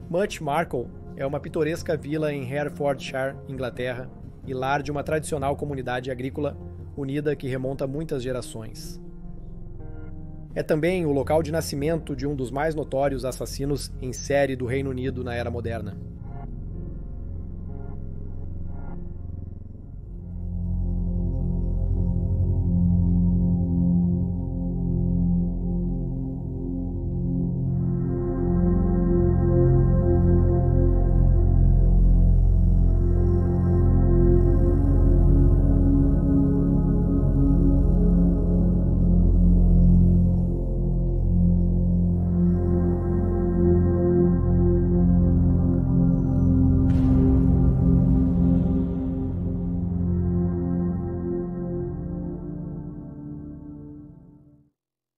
Much Marcle é uma pitoresca vila em Herefordshire, Inglaterra, e lar de uma tradicional comunidade agrícola unida que remonta muitas gerações. É também o local de nascimento de um dos mais notórios assassinos em série do Reino Unido na era moderna.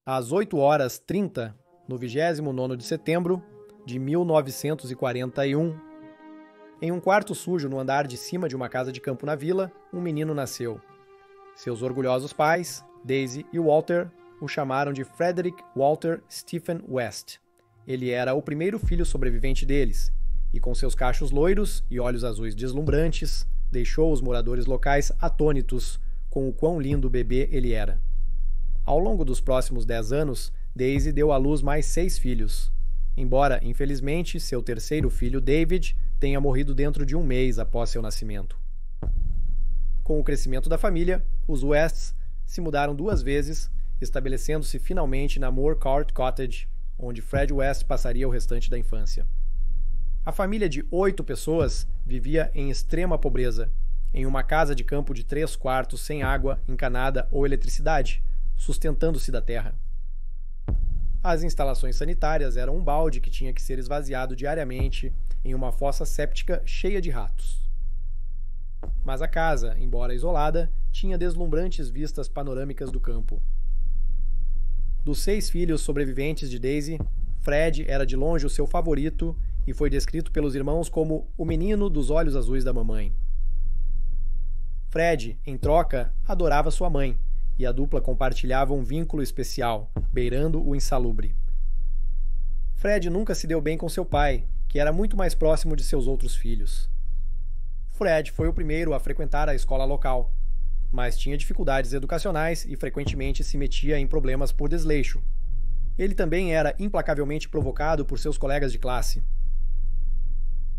Às 8h30, no 29º de setembro de 1941, em um quarto sujo no andar de cima de uma casa de campo na vila, um menino nasceu. Seus orgulhosos pais, Daisy e Walter, o chamaram de Frederick Walter Stephen West. Ele era o primeiro filho sobrevivente deles, e com seus cachos loiros e olhos azuis deslumbrantes, deixou os moradores locais atônitos com o quão lindo bebê ele era. Ao longo dos próximos 10 anos, Daisy deu à luz mais 6 filhos, embora, infelizmente, seu terceiro filho, David, tenha morrido dentro de um mês após seu nascimento. Com o crescimento da família, os Wests se mudaram 2 vezes, estabelecendo-se finalmente na Moor Court Cottage, onde Fred West passaria o restante da infância. A família de 8 pessoas vivia em extrema pobreza, em uma casa de campo de 3 quartos sem água, encanada ou eletricidade, sustentando-se da terra. As instalações sanitárias eram um balde que tinha que ser esvaziado diariamente em uma fossa séptica cheia de ratos. Mas a casa, embora isolada, tinha deslumbrantes vistas panorâmicas do campo. Dos 6 filhos sobreviventes de Daisy, Fred era de longe o seu favorito e foi descrito pelos irmãos como o menino dos olhos azuis da mamãe. Fred, em troca, adorava sua mãe, e a dupla compartilhava um vínculo especial, beirando o insalubre. Fred nunca se deu bem com seu pai, que era muito mais próximo de seus outros filhos. Fred foi o primeiro a frequentar a escola local, mas tinha dificuldades educacionais e frequentemente se metia em problemas por desleixo. Ele também era implacavelmente provocado por seus colegas de classe.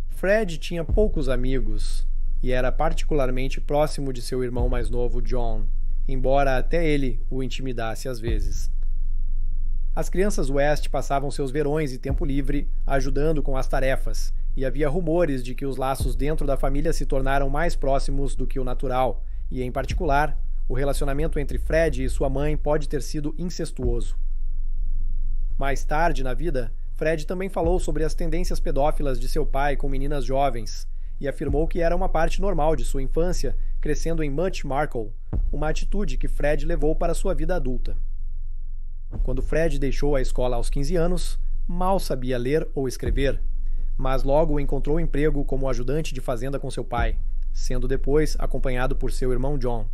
Fred tinha poucos amigos e era particularmente próximo de seu irmão mais novo, John, embora até ele o intimidasse às vezes. As crianças West passavam seus verões e tempo livre ajudando com as tarefas, e havia rumores de que os laços dentro da família se tornaram mais próximos do que o natural, e, em particular, o relacionamento entre Fred e sua mãe pode ter sido incestuoso. Mais tarde na vida, Fred também falou sobre as tendências pedófilas de seu pai com meninas jovens, e afirmou que era uma parte normal de sua infância, crescendo em Much Marcle, uma atitude que Fred levou para sua vida adulta. Quando Fred deixou a escola aos 15 anos, mal sabia ler ou escrever, mas logo encontrou emprego como ajudante de fazenda com seu pai, sendo depois acompanhado por seu irmão John.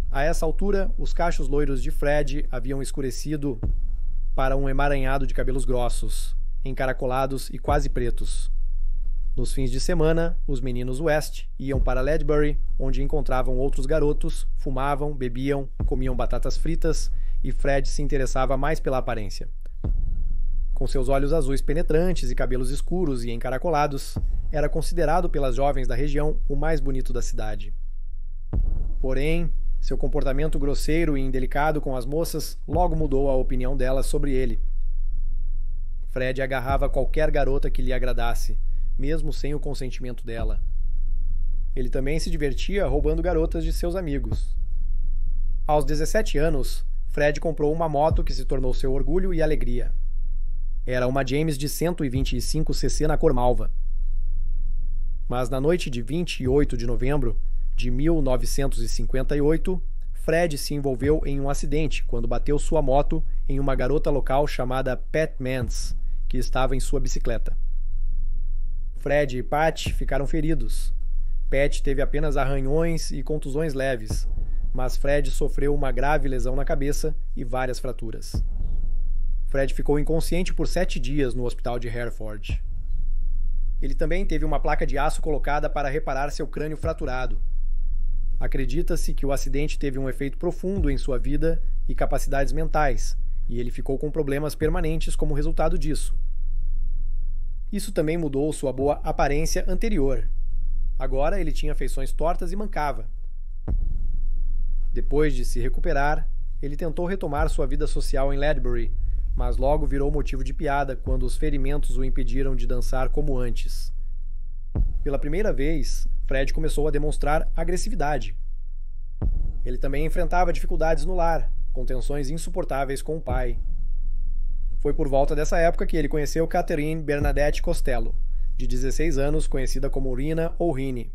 A essa altura, os cachos loiros de Fred haviam escurecido para um emaranhado de cabelos grossos, encaracolados e quase pretos. Nos fins de semana, os meninos West iam para Ledbury, onde encontravam outros garotos, fumavam, bebiam, comiam batatas fritas, e Fred se interessava mais pela aparência. Com seus olhos azuis penetrantes e cabelos escuros e encaracolados, era considerado pelas jovens da região o mais bonito da cidade. Porém, seu comportamento grosseiro e indelicado com as moças logo mudou a opinião delas sobre ele. Fred agarrava qualquer garota que lhe agradasse, mesmo sem o consentimento dela. Ele também se divertia roubando garotas de seus amigos. Aos 17 anos, Fred comprou uma moto que se tornou seu orgulho e alegria. Era uma James de 125 cc na cor malva. Mas na noite de 28 de novembro de 1958, Fred se envolveu em um acidente quando bateu sua moto em uma garota local chamada Pat Mans, que estava em sua bicicleta. Fred e Pat ficaram feridos. Pat teve apenas arranhões e contusões leves, mas Fred sofreu uma grave lesão na cabeça e várias fraturas. Fred ficou inconsciente por 7 dias no hospital de Hereford. Ele também teve uma placa de aço colocada para reparar seu crânio fraturado. Acredita-se que o acidente teve um efeito profundo em sua vida e capacidades mentais, e ele ficou com problemas permanentes como resultado disso. Isso também mudou sua boa aparência anterior. Agora ele tinha feições tortas e mancava. Depois de se recuperar, ele tentou retomar sua vida social em Ledbury, mas logo virou motivo de piada quando os ferimentos o impediram de dançar como antes. Pela primeira vez, Fred começou a demonstrar agressividade. Ele também enfrentava dificuldades no lar, com tensões insuportáveis com o pai. Foi por volta dessa época que ele conheceu Catherine Bernadette Costello, de 16 anos, conhecida como Rina ou Rini.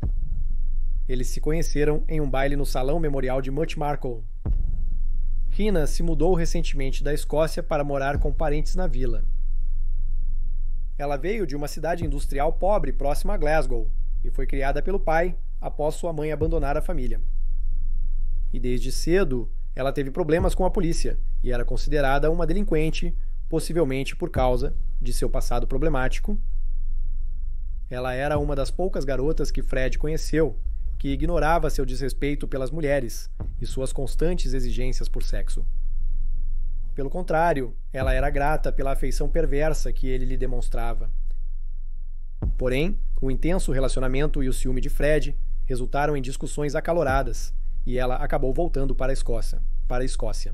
Eles se conheceram em um baile no Salão Memorial de Much Marcle. Rina se mudou recentemente da Escócia para morar com parentes na vila. Ela veio de uma cidade industrial pobre próxima a Glasgow e foi criada pelo pai após sua mãe abandonar a família. E desde cedo, ela teve problemas com a polícia e era considerada uma delinquente, possivelmente por causa de seu passado problemático. Ela era uma das poucas garotas que Fred conheceu que ignorava seu desrespeito pelas mulheres e suas constantes exigências por sexo. Pelo contrário, ela era grata pela afeição perversa que ele lhe demonstrava. Porém, o intenso relacionamento e o ciúme de Fred resultaram em discussões acaloradas, e ela acabou voltando para a Escócia.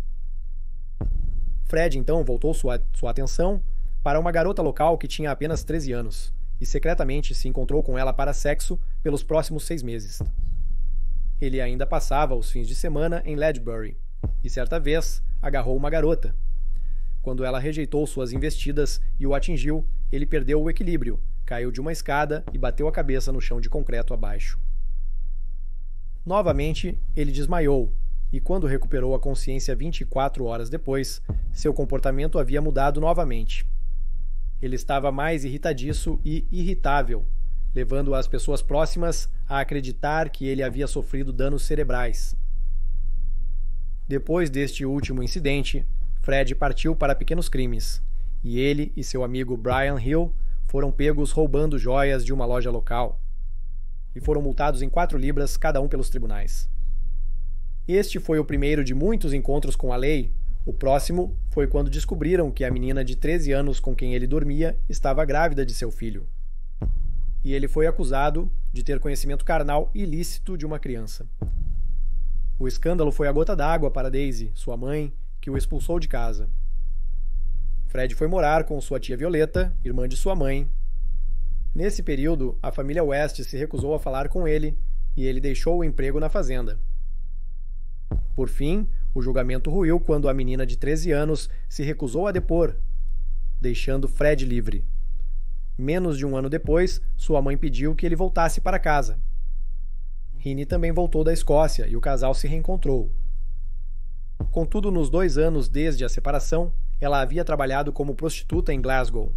Fred então voltou sua atenção para uma garota local que tinha apenas 13 anos, e secretamente se encontrou com ela para sexo pelos próximos 6 meses. Ele ainda passava os fins de semana em Ledbury, e certa vez agarrou uma garota. Quando ela rejeitou suas investidas e o atingiu, ele perdeu o equilíbrio, caiu de uma escada e bateu a cabeça no chão de concreto abaixo. Novamente, ele desmaiou, e quando recuperou a consciência 24 horas depois, seu comportamento havia mudado novamente. Ele estava mais irritadiço e irritável, levando as pessoas próximas a acreditar que ele havia sofrido danos cerebrais. Depois deste último incidente, Fred partiu para pequenos crimes, e ele e seu amigo Brian Hill foram pegos roubando joias de uma loja local, e foram multados em 4 libras cada um pelos tribunais. Este foi o primeiro de muitos encontros com a lei. O próximo foi quando descobriram que a menina de 13 anos com quem ele dormia estava grávida de seu filho. E ele foi acusado de ter conhecimento carnal ilícito de uma criança. O escândalo foi a gota d'água para Daisy, sua mãe, que o expulsou de casa. Fred foi morar com sua tia Violeta, irmã de sua mãe. Nesse período, a família West se recusou a falar com ele e ele deixou o emprego na fazenda. Por fim, o julgamento ruiu quando a menina de 13 anos se recusou a depor, deixando Fred livre. Menos de um ano depois, sua mãe pediu que ele voltasse para casa. Rini também voltou da Escócia e o casal se reencontrou. Contudo, nos 2 anos desde a separação, ela havia trabalhado como prostituta em Glasgow.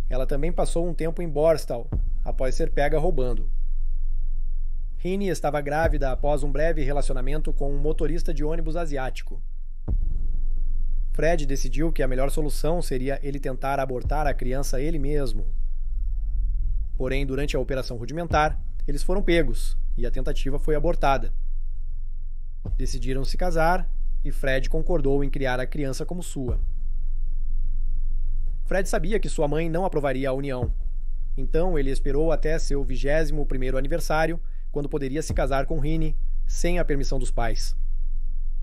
Ela também passou um tempo em Borstal, após ser pega roubando. Rini estava grávida após um breve relacionamento com um motorista de ônibus asiático. Fred decidiu que a melhor solução seria ele tentar abortar a criança ele mesmo. Porém, durante a operação rudimentar, eles foram pegos e a tentativa foi abortada. Decidiram se casar e Fred concordou em criar a criança como sua. Fred sabia que sua mãe não aprovaria a união. Então ele esperou até seu 21º aniversário, quando poderia se casar com Rini, sem a permissão dos pais.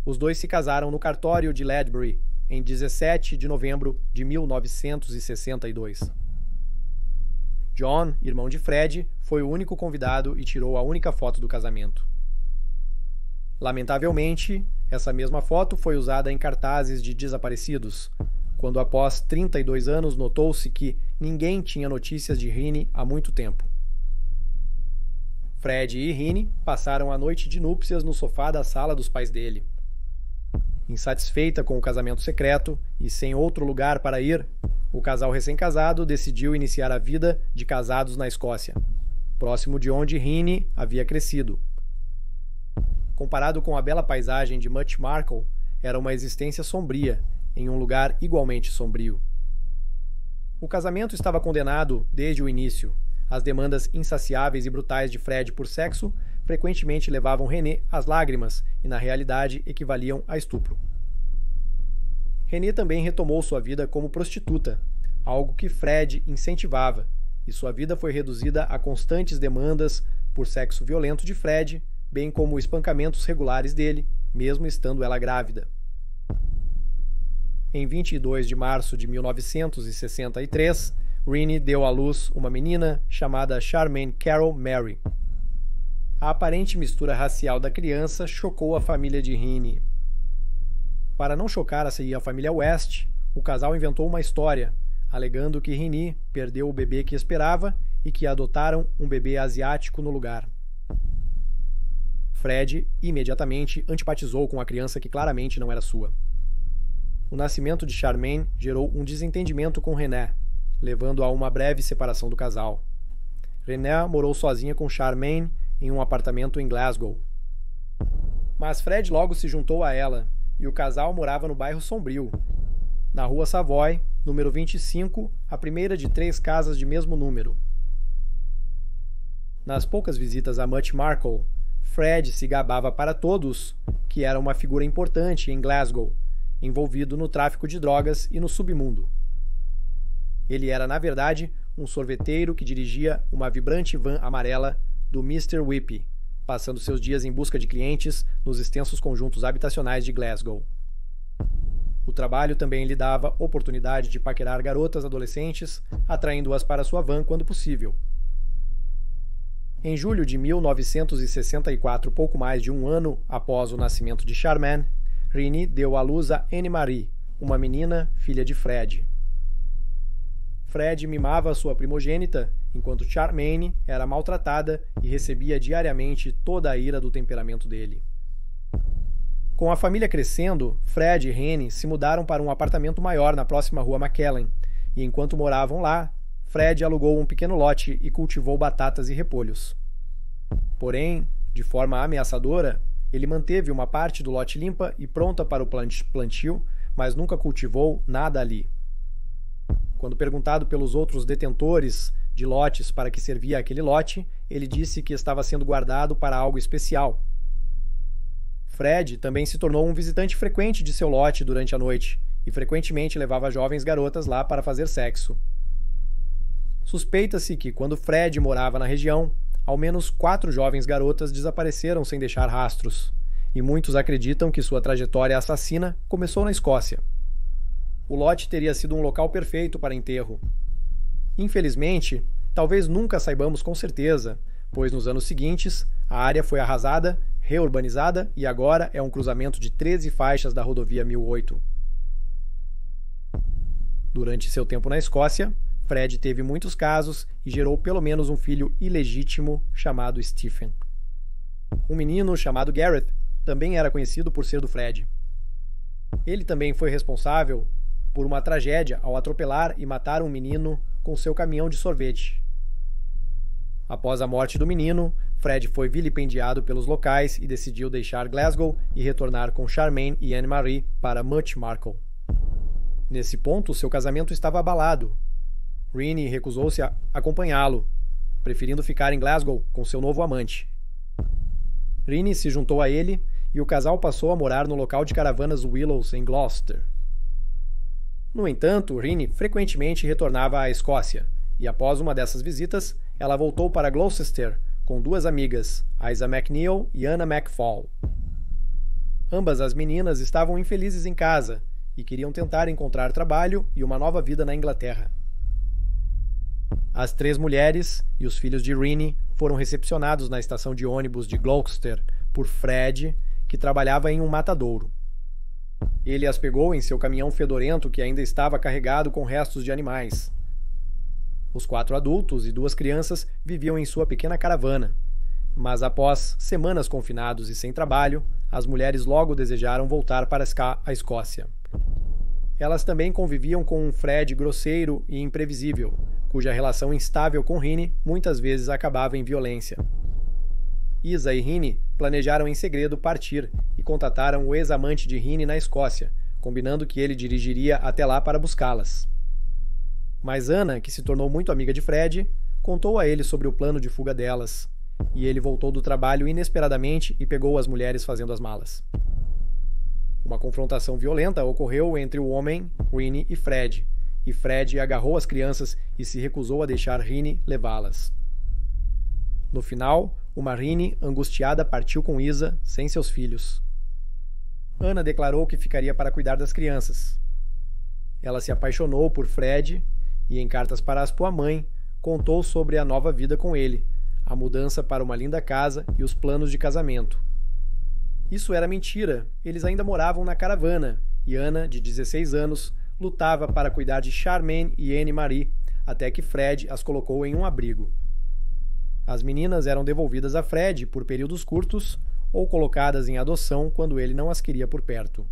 Os dois se casaram no cartório de Ledbury, em 17 de novembro de 1962. John, irmão de Fred, foi o único convidado e tirou a única foto do casamento. Lamentavelmente, essa mesma foto foi usada em cartazes de desaparecidos, quando após 32 anos notou-se que ninguém tinha notícias de Rini há muito tempo. Fred e Rini passaram a noite de núpcias no sofá da sala dos pais dele. Insatisfeita com o casamento secreto e sem outro lugar para ir, o casal recém-casado decidiu iniciar a vida de casados na Escócia, próximo de onde Rini havia crescido. Comparado com a bela paisagem de Much Marcle, era uma existência sombria, em um lugar igualmente sombrio. O casamento estava condenado desde o início. As demandas insaciáveis e brutais de Fred por sexo frequentemente levavam Renée às lágrimas e, na realidade, equivaliam a estupro. Renée também retomou sua vida como prostituta, algo que Fred incentivava, e sua vida foi reduzida a constantes demandas por sexo violento de Fred, bem como espancamentos regulares dele, mesmo estando ela grávida. Em 22 de março de 1963, Renée deu à luz uma menina chamada Charmaine Carol Mary. A aparente mistura racial da criança chocou a família de Renée. Para não chocar a família West, o casal inventou uma história, alegando que Renée perdeu o bebê que esperava e que adotaram um bebê asiático no lugar. Fred imediatamente antipatizou com a criança que claramente não era sua. O nascimento de Charmaine gerou um desentendimento com Renée, levando a uma breve separação do casal. Renée morou sozinha com Charmaine em um apartamento em Glasgow. Mas Fred logo se juntou a ela, e o casal morava no bairro Sombrio, na rua Savoy, número 25, a primeira de 3 casas de mesmo número. Nas poucas visitas a Much Marcle, Fred se gabava para todos que era uma figura importante em Glasgow, envolvido no tráfico de drogas e no submundo. Ele era, na verdade, um sorveteiro que dirigia uma vibrante van amarela do Mr. Whippy, passando seus dias em busca de clientes nos extensos conjuntos habitacionais de Glasgow. O trabalho também lhe dava oportunidade de paquerar garotas adolescentes, atraindo-as para sua van quando possível. Em julho de 1964, pouco mais de um ano após o nascimento de Charmaine, Renée deu à luz a Anne-Marie, uma menina filha de Fred. Fred mimava sua primogênita, enquanto Charmaine era maltratada e recebia diariamente toda a ira do temperamento dele. Com a família crescendo, Fred e Renée se mudaram para um apartamento maior na próxima rua McKellen, e enquanto moravam lá, Fred alugou um pequeno lote e cultivou batatas e repolhos. Porém, de forma ameaçadora, ele manteve uma parte do lote limpa e pronta para o plantio, mas nunca cultivou nada ali. Quando perguntado pelos outros detentores de lotes para que servia aquele lote, ele disse que estava sendo guardado para algo especial. Fred também se tornou um visitante frequente de seu lote durante a noite e frequentemente levava jovens garotas lá para fazer sexo. Suspeita-se que, quando Fred morava na região, ao menos 4 jovens garotas desapareceram sem deixar rastros, e muitos acreditam que sua trajetória assassina começou na Escócia. O lote teria sido um local perfeito para enterro. Infelizmente, talvez nunca saibamos com certeza, pois nos anos seguintes, a área foi arrasada, reurbanizada e agora é um cruzamento de 13 faixas da rodovia 1008. Durante seu tempo na Escócia, Fred teve muitos casos e gerou pelo menos um filho ilegítimo chamado Stephen. Um menino chamado Gareth também era conhecido por ser do Fred. Ele também foi responsável por uma tragédia ao atropelar e matar um menino com seu caminhão de sorvete. Após a morte do menino, Fred foi vilipendiado pelos locais e decidiu deixar Glasgow e retornar com Charmaine e Anne-Marie para Much Marcle. Nesse ponto, seu casamento estava abalado. Renée recusou-se a acompanhá-lo, preferindo ficar em Glasgow com seu novo amante. Renée se juntou a ele e o casal passou a morar no local de caravanas Willows, em Gloucester. No entanto, Renée frequentemente retornava à Escócia, e após uma dessas visitas, ela voltou para Gloucester com 2 amigas, Isa McNeil e Anna McFall. Ambas as meninas estavam infelizes em casa e queriam tentar encontrar trabalho e uma nova vida na Inglaterra. As 3 mulheres e os filhos de Renée foram recepcionados na estação de ônibus de Gloucester por Fred, que trabalhava em um matadouro. Ele as pegou em seu caminhão fedorento que ainda estava carregado com restos de animais. Os 4 adultos e 2 crianças viviam em sua pequena caravana, mas após semanas confinados e sem trabalho, as mulheres logo desejaram voltar para a Escócia. Elas também conviviam com um Fred grosseiro e imprevisível, cuja relação instável com Renée muitas vezes acabava em violência. Isa e Renée planejaram em segredo partir e contataram o ex-amante de Renée na Escócia, combinando que ele dirigiria até lá para buscá-las. Mas Anna, que se tornou muito amiga de Fred, contou a ele sobre o plano de fuga delas, e ele voltou do trabalho inesperadamente e pegou as mulheres fazendo as malas. Uma confrontação violenta ocorreu entre o homem, Rinnie, e Fred agarrou as crianças e se recusou a deixar Rinnie levá-las. No final, uma Rinnie, angustiada, partiu com Isa, sem seus filhos. Anna declarou que ficaria para cuidar das crianças. Ela se apaixonou por Fred e, em cartas para sua mãe, contou sobre a nova vida com ele, a mudança para uma linda casa e os planos de casamento. Isso era mentira, eles ainda moravam na caravana, e Anna, de 16 anos, lutava para cuidar de Charmaine e Anne-Marie, até que Fred as colocou em um abrigo. As meninas eram devolvidas a Fred por períodos curtos ou colocadas em adoção quando ele não as queria por perto.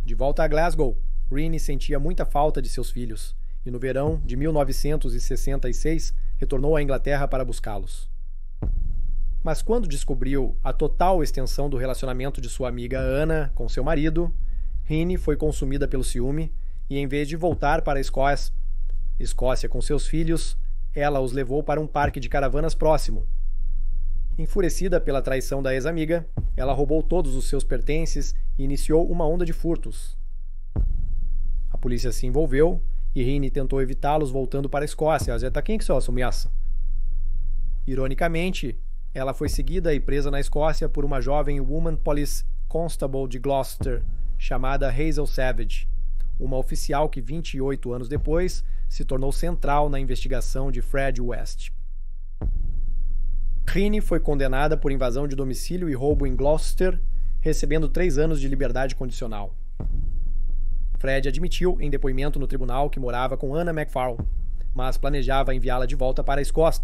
De volta a Glasgow, Rinnie sentia muita falta de seus filhos, e no verão de 1966 retornou à Inglaterra para buscá-los. Mas quando descobriu a total extensão do relacionamento de sua amiga Anna com seu marido, Rinnie foi consumida pelo ciúme e, em vez de voltar para a Escócia com seus filhos, ela os levou para um parque de caravanas próximo. Enfurecida pela traição da ex-amiga, ela roubou todos os seus pertences e iniciou uma onda de furtos. A polícia se envolveu e Rinnie tentou evitá-los voltando para a Escócia. Ironicamente, ela foi seguida e presa na Escócia por uma jovem Woman Police Constable de Gloucester, chamada Hazel Savage, uma oficial que 28 anos depois se tornou central na investigação de Fred West. Rinnie foi condenada por invasão de domicílio e roubo em Gloucester, recebendo 3 anos de liberdade condicional. Fred admitiu em depoimento no tribunal que morava com Anna MacPhail, mas planejava enviá-la de volta para a Escócia,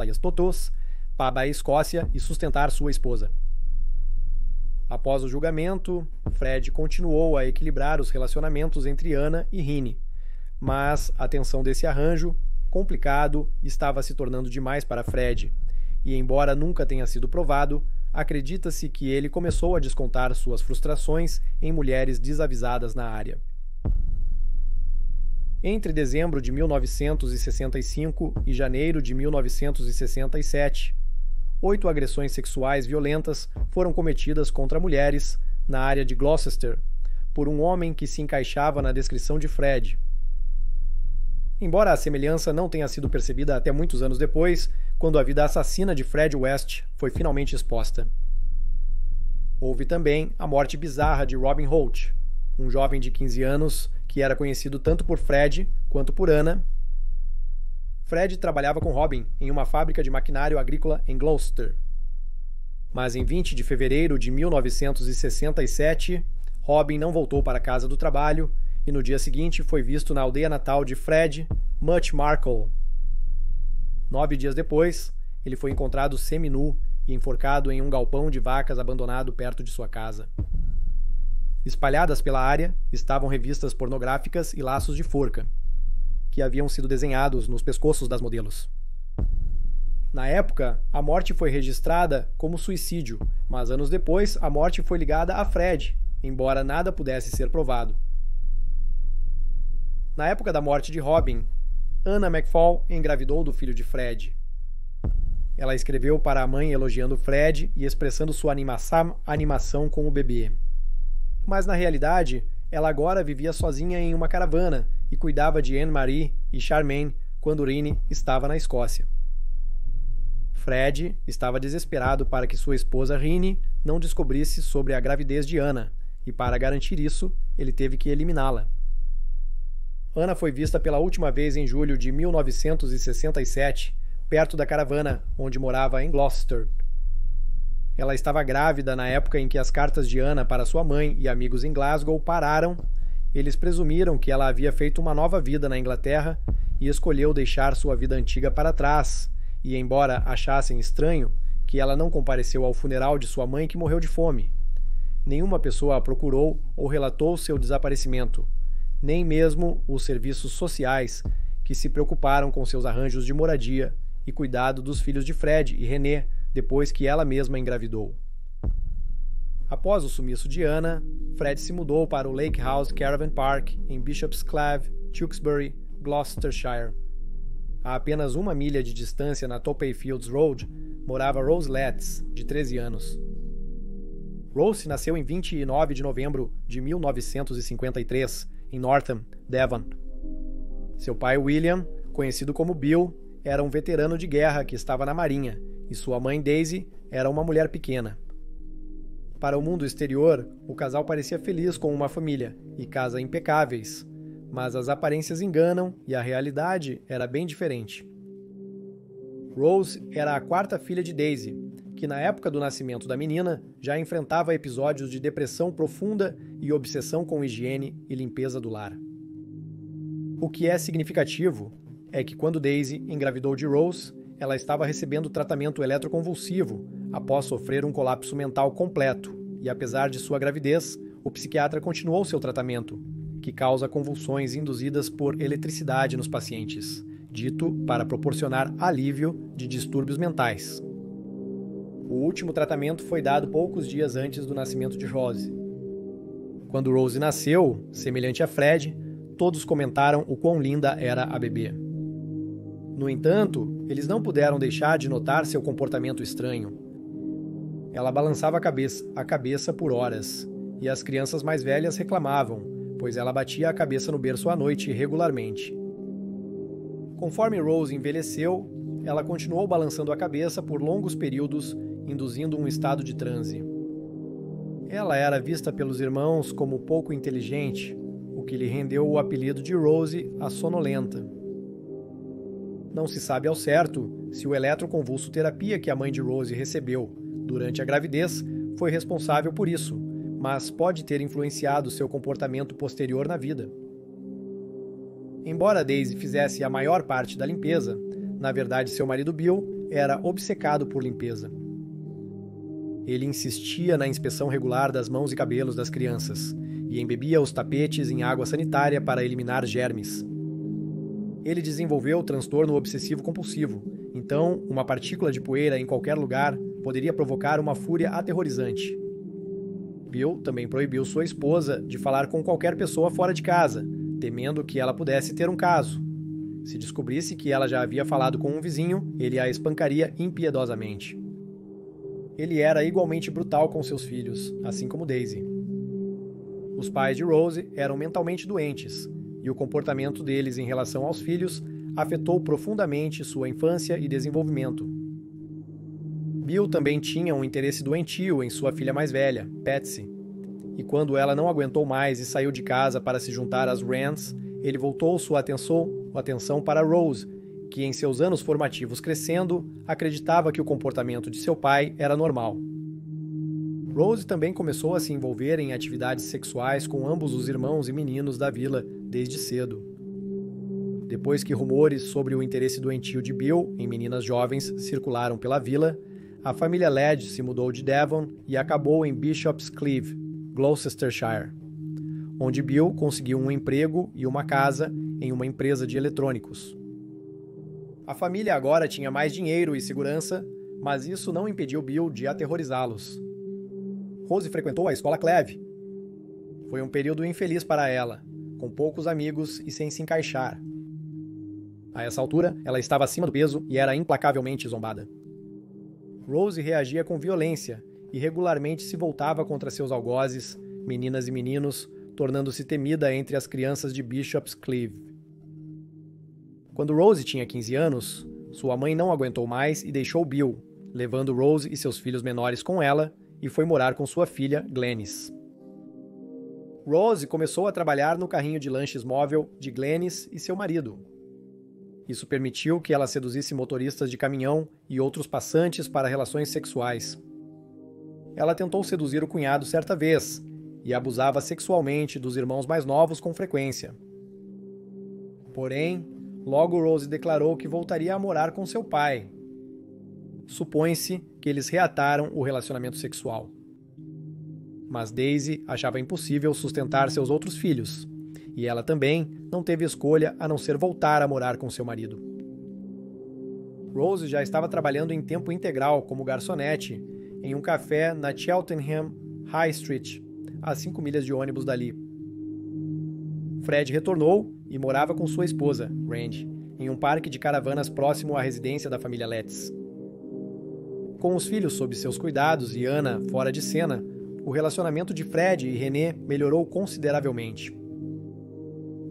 para a Escócia e sustentar sua esposa. Após o julgamento, Fred continuou a equilibrar os relacionamentos entre Anna e Rinnie, mas a tensão desse arranjo, complicado, estava se tornando demais para Fred, e embora nunca tenha sido provado, acredita-se que ele começou a descontar suas frustrações em mulheres desavisadas na área. Entre dezembro de 1965 e janeiro de 1967, 8 agressões sexuais violentas foram cometidas contra mulheres na área de Gloucester por um homem que se encaixava na descrição de Fred. Embora a semelhança não tenha sido percebida até muitos anos depois, quando a vida assassina de Fred West foi finalmente exposta. Houve também a morte bizarra de Robin Holt, um jovem de 15 anos que era conhecido tanto por Fred quanto por Anna. Fred trabalhava com Robin em uma fábrica de maquinário agrícola em Gloucester. Mas em 20 de fevereiro de 1967, Robin não voltou para a casa do trabalho e no dia seguinte foi visto na aldeia natal de Fred, Much Marcle. 9 dias depois, ele foi encontrado seminu e enforcado em um galpão de vacas abandonado perto de sua casa. Espalhadas pela área estavam revistas pornográficas e laços de forca, que haviam sido desenhados nos pescoços das modelos. Na época, a morte foi registrada como suicídio, mas anos depois a morte foi ligada a Fred, embora nada pudesse ser provado. Na época da morte de Robin, Anna MacPhail engravidou do filho de Fred. Ela escreveu para a mãe elogiando Fred e expressando sua animação com o bebê. Mas na realidade, ela agora vivia sozinha em uma caravana e cuidava de Anne-Marie e Charmaine quando Rinnie estava na Escócia. Fred estava desesperado para que sua esposa Rinnie não descobrisse sobre a gravidez de Anna, e para garantir isso, ele teve que eliminá-la. Anna foi vista pela última vez em julho de 1967, perto da caravana onde morava em Gloucester. Ela estava grávida na época em que as cartas de Anna para sua mãe e amigos em Glasgow pararam. Eles presumiram que ela havia feito uma nova vida na Inglaterra e escolheu deixar sua vida antiga para trás, e embora achassem estranho que ela não compareceu ao funeral de sua mãe que morreu de fome. Nenhuma pessoa a procurou ou relatou seu desaparecimento, nem mesmo os serviços sociais, que se preocuparam com seus arranjos de moradia e cuidado dos filhos de Fred e René, depois que ela mesma engravidou. Após o sumiço de Anna, Fred se mudou para o Lake House Caravan Park, em Bishopsclave, Tewkesbury, Gloucestershire. A apenas 1 milha de distância na Topay Fields Road, morava Rose Letts, de 13 anos. Rose nasceu em 29 de novembro de 1953, em Northam, Devon. Seu pai, William, conhecido como Bill, era um veterano de guerra que estava na Marinha, e sua mãe, Daisy, era uma mulher pequena. Para o mundo exterior, o casal parecia feliz com uma família e casa impecáveis, mas as aparências enganam e a realidade era bem diferente. Rose era a 4ª filha de Daisy, que na época do nascimento da menina já enfrentava episódios de depressão profunda e obsessão com higiene e limpeza do lar. O que é significativo é que quando Daisy engravidou de Rose, ela estava recebendo tratamento eletroconvulsivo após sofrer um colapso mental completo, e apesar de sua gravidez, o psiquiatra continuou seu tratamento, que causa convulsões induzidas por eletricidade nos pacientes, dito para proporcionar alívio de distúrbios mentais. O último tratamento foi dado poucos dias antes do nascimento de Rose. Quando Rose nasceu, semelhante a Fred, todos comentaram o quão linda era a bebê. No entanto, eles não puderam deixar de notar seu comportamento estranho. Ela balançava a cabeça por horas, e as crianças mais velhas reclamavam, pois ela batia a cabeça no berço à noite regularmente. Conforme Rose envelheceu, ela continuou balançando a cabeça por longos períodos, induzindo um estado de transe. Ela era vista pelos irmãos como pouco inteligente, o que lhe rendeu o apelido de Rose a sonolenta. Não se sabe ao certo se o eletroconvulsoterapia que a mãe de Rose recebeu durante a gravidez foi responsável por isso, mas pode ter influenciado seu comportamento posterior na vida. Embora Daisy fizesse a maior parte da limpeza, na verdade seu marido Bill era obcecado por limpeza. Ele insistia na inspeção regular das mãos e cabelos das crianças e embebia os tapetes em água sanitária para eliminar germes. Ele desenvolveu o transtorno obsessivo-compulsivo, então uma partícula de poeira em qualquer lugar poderia provocar uma fúria aterrorizante. Bill também proibiu sua esposa de falar com qualquer pessoa fora de casa, temendo que ela pudesse ter um caso. Se descobrisse que ela já havia falado com um vizinho, ele a espancaria impiedosamente. Ele era igualmente brutal com seus filhos, assim como Daisy. Os pais de Rose eram mentalmente doentes, e o comportamento deles em relação aos filhos afetou profundamente sua infância e desenvolvimento. Bill também tinha um interesse doentio em sua filha mais velha, Patsy, e quando ela não aguentou mais e saiu de casa para se juntar às Rands, ele voltou sua atenção para Rose, que em seus anos formativos crescendo, acreditava que o comportamento de seu pai era normal. Rose também começou a se envolver em atividades sexuais com ambos os irmãos e meninos da vila desde cedo. Depois que rumores sobre o interesse doentio de Bill em meninas jovens circularam pela vila, a família Ladd se mudou de Devon e acabou em Bishop's Cleeve, Gloucestershire, onde Bill conseguiu um emprego e uma casa em uma empresa de eletrônicos. A família agora tinha mais dinheiro e segurança, mas isso não impediu Bill de aterrorizá-los. Rose frequentou a escola Cleve. Foi um período infeliz para ela, com poucos amigos e sem se encaixar. A essa altura, ela estava acima do peso e era implacavelmente zombada. Rose reagia com violência e regularmente se voltava contra seus algozes, meninas e meninos, tornando-se temida entre as crianças de Bishop's Cleeve. Quando Rose tinha 15 anos, sua mãe não aguentou mais e deixou Bill, levando Rose e seus filhos menores com ela, e foi morar com sua filha, Glennis. Rose começou a trabalhar no carrinho de lanches móvel de Glennis e seu marido. Isso permitiu que ela seduzisse motoristas de caminhão e outros passantes para relações sexuais. Ela tentou seduzir o cunhado certa vez e abusava sexualmente dos irmãos mais novos com frequência. Porém, logo Rose declarou que voltaria a morar com seu pai. Supõe-se que eles reataram o relacionamento sexual. Mas Daisy achava impossível sustentar seus outros filhos, e ela também não teve escolha a não ser voltar a morar com seu marido. Rose já estava trabalhando em tempo integral como garçonete em um café na Cheltenham High Street, a 5 milhas de ônibus dali. Fred retornou e morava com sua esposa, Randy, em um parque de caravanas próximo à residência da família Letts. Com os filhos sob seus cuidados e Anna fora de cena, o relacionamento de Fred e Renee melhorou consideravelmente.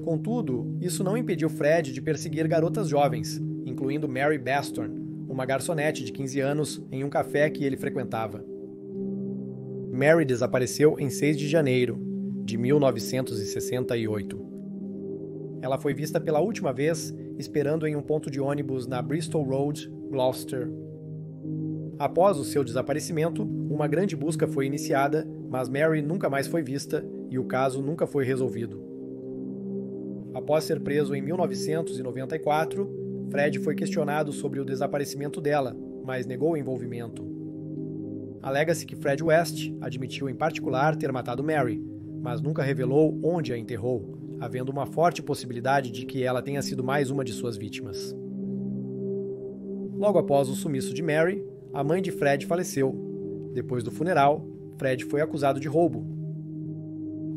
Contudo, isso não impediu Fred de perseguir garotas jovens, incluindo Mary Bastorn, uma garçonete de 15 anos em um café que ele frequentava. Mary desapareceu em 6 de janeiro de 1968. Ela foi vista pela última vez esperando em um ponto de ônibus na Bristol Road, Gloucester. Após o seu desaparecimento, uma grande busca foi iniciada, mas Mary nunca mais foi vista e o caso nunca foi resolvido. Após ser preso em 1994, Fred foi questionado sobre o desaparecimento dela, mas negou o envolvimento. Alega-se que Fred West admitiu em particular ter matado Mary, mas nunca revelou onde a enterrou, havendo uma forte possibilidade de que ela tenha sido mais uma de suas vítimas. Logo após o sumiço de Mary, a mãe de Fred faleceu. Depois do funeral, Fred foi acusado de roubo.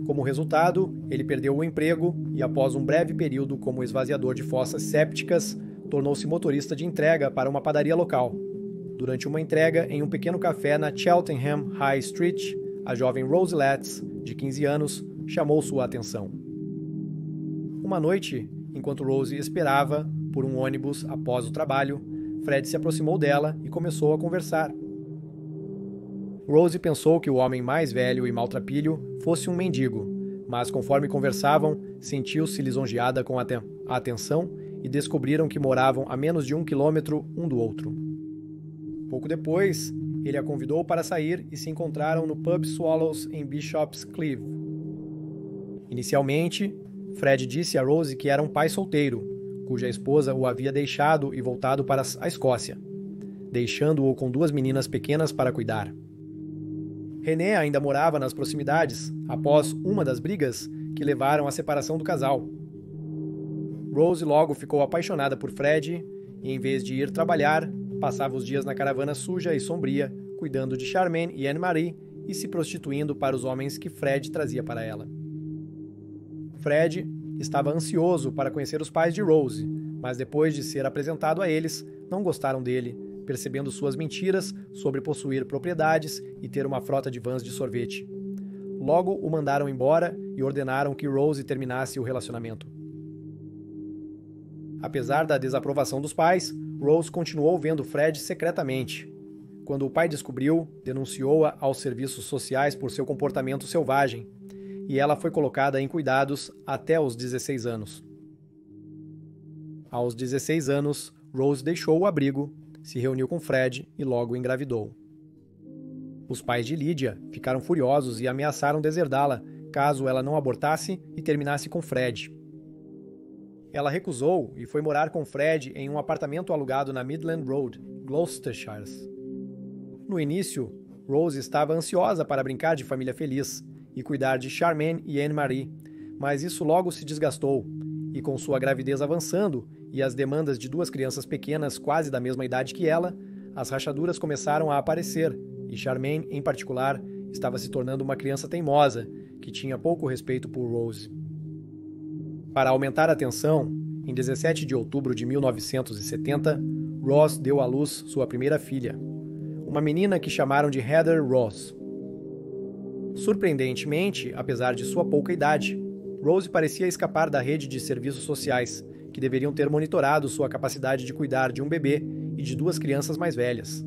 Como resultado, ele perdeu o emprego e, após um breve período como esvaziador de fossas sépticas, tornou-se motorista de entrega para uma padaria local. Durante uma entrega em um pequeno café na Cheltenham High Street, a jovem Rose Letts, de 15 anos, chamou sua atenção. Uma noite, enquanto Rose esperava por um ônibus após o trabalho, Fred se aproximou dela e começou a conversar. Rose pensou que o homem mais velho e maltrapilho fosse um mendigo, mas conforme conversavam, sentiu-se lisonjeada com a atenção e descobriram que moravam a menos de 1 quilômetro um do outro. Pouco depois, ele a convidou para sair e se encontraram no pub Swallows em Bishop's Cleeve. Inicialmente, Fred disse a Rose que era um pai solteiro, cuja esposa o havia deixado e voltado para a Escócia, deixando-o com 2 meninas pequenas para cuidar. Renee ainda morava nas proximidades, após uma das brigas que levaram à separação do casal. Rose logo ficou apaixonada por Fred e, em vez de ir trabalhar, passava os dias na caravana suja e sombria, cuidando de Charmaine e Anne-Marie e se prostituindo para os homens que Fred trazia para ela. Fred estava ansioso para conhecer os pais de Rose, mas depois de ser apresentado a eles, não gostaram dele, percebendo suas mentiras sobre possuir propriedades e ter uma frota de vans de sorvete. Logo o mandaram embora e ordenaram que Rose terminasse o relacionamento. Apesar da desaprovação dos pais, Rose continuou vendo Fred secretamente. Quando o pai descobriu, denunciou-a aos serviços sociais por seu comportamento selvagem, e ela foi colocada em cuidados até os 16 anos. Aos 16 anos, Rose deixou o abrigo, se reuniu com Fred e logo engravidou. Os pais de Lydia ficaram furiosos e ameaçaram deserdá-la caso ela não abortasse e terminasse com Fred. Ela recusou e foi morar com Fred em um apartamento alugado na Midland Road, Gloucestershire. No início, Rose estava ansiosa para brincar de família feliz e cuidar de Charmaine e Anne-Marie, mas isso logo se desgastou, e com sua gravidez avançando e as demandas de 2 crianças pequenas quase da mesma idade que ela, as rachaduras começaram a aparecer, e Charmaine, em particular, estava se tornando uma criança teimosa, que tinha pouco respeito por Rose. Para aumentar a tensão, em 17 de outubro de 1970, Ross deu à luz sua primeira filha, uma menina que chamaram de Heather Ross. Surpreendentemente, apesar de sua pouca idade, Rose parecia escapar da rede de serviços sociais, que deveriam ter monitorado sua capacidade de cuidar de um bebê e de 2 crianças mais velhas.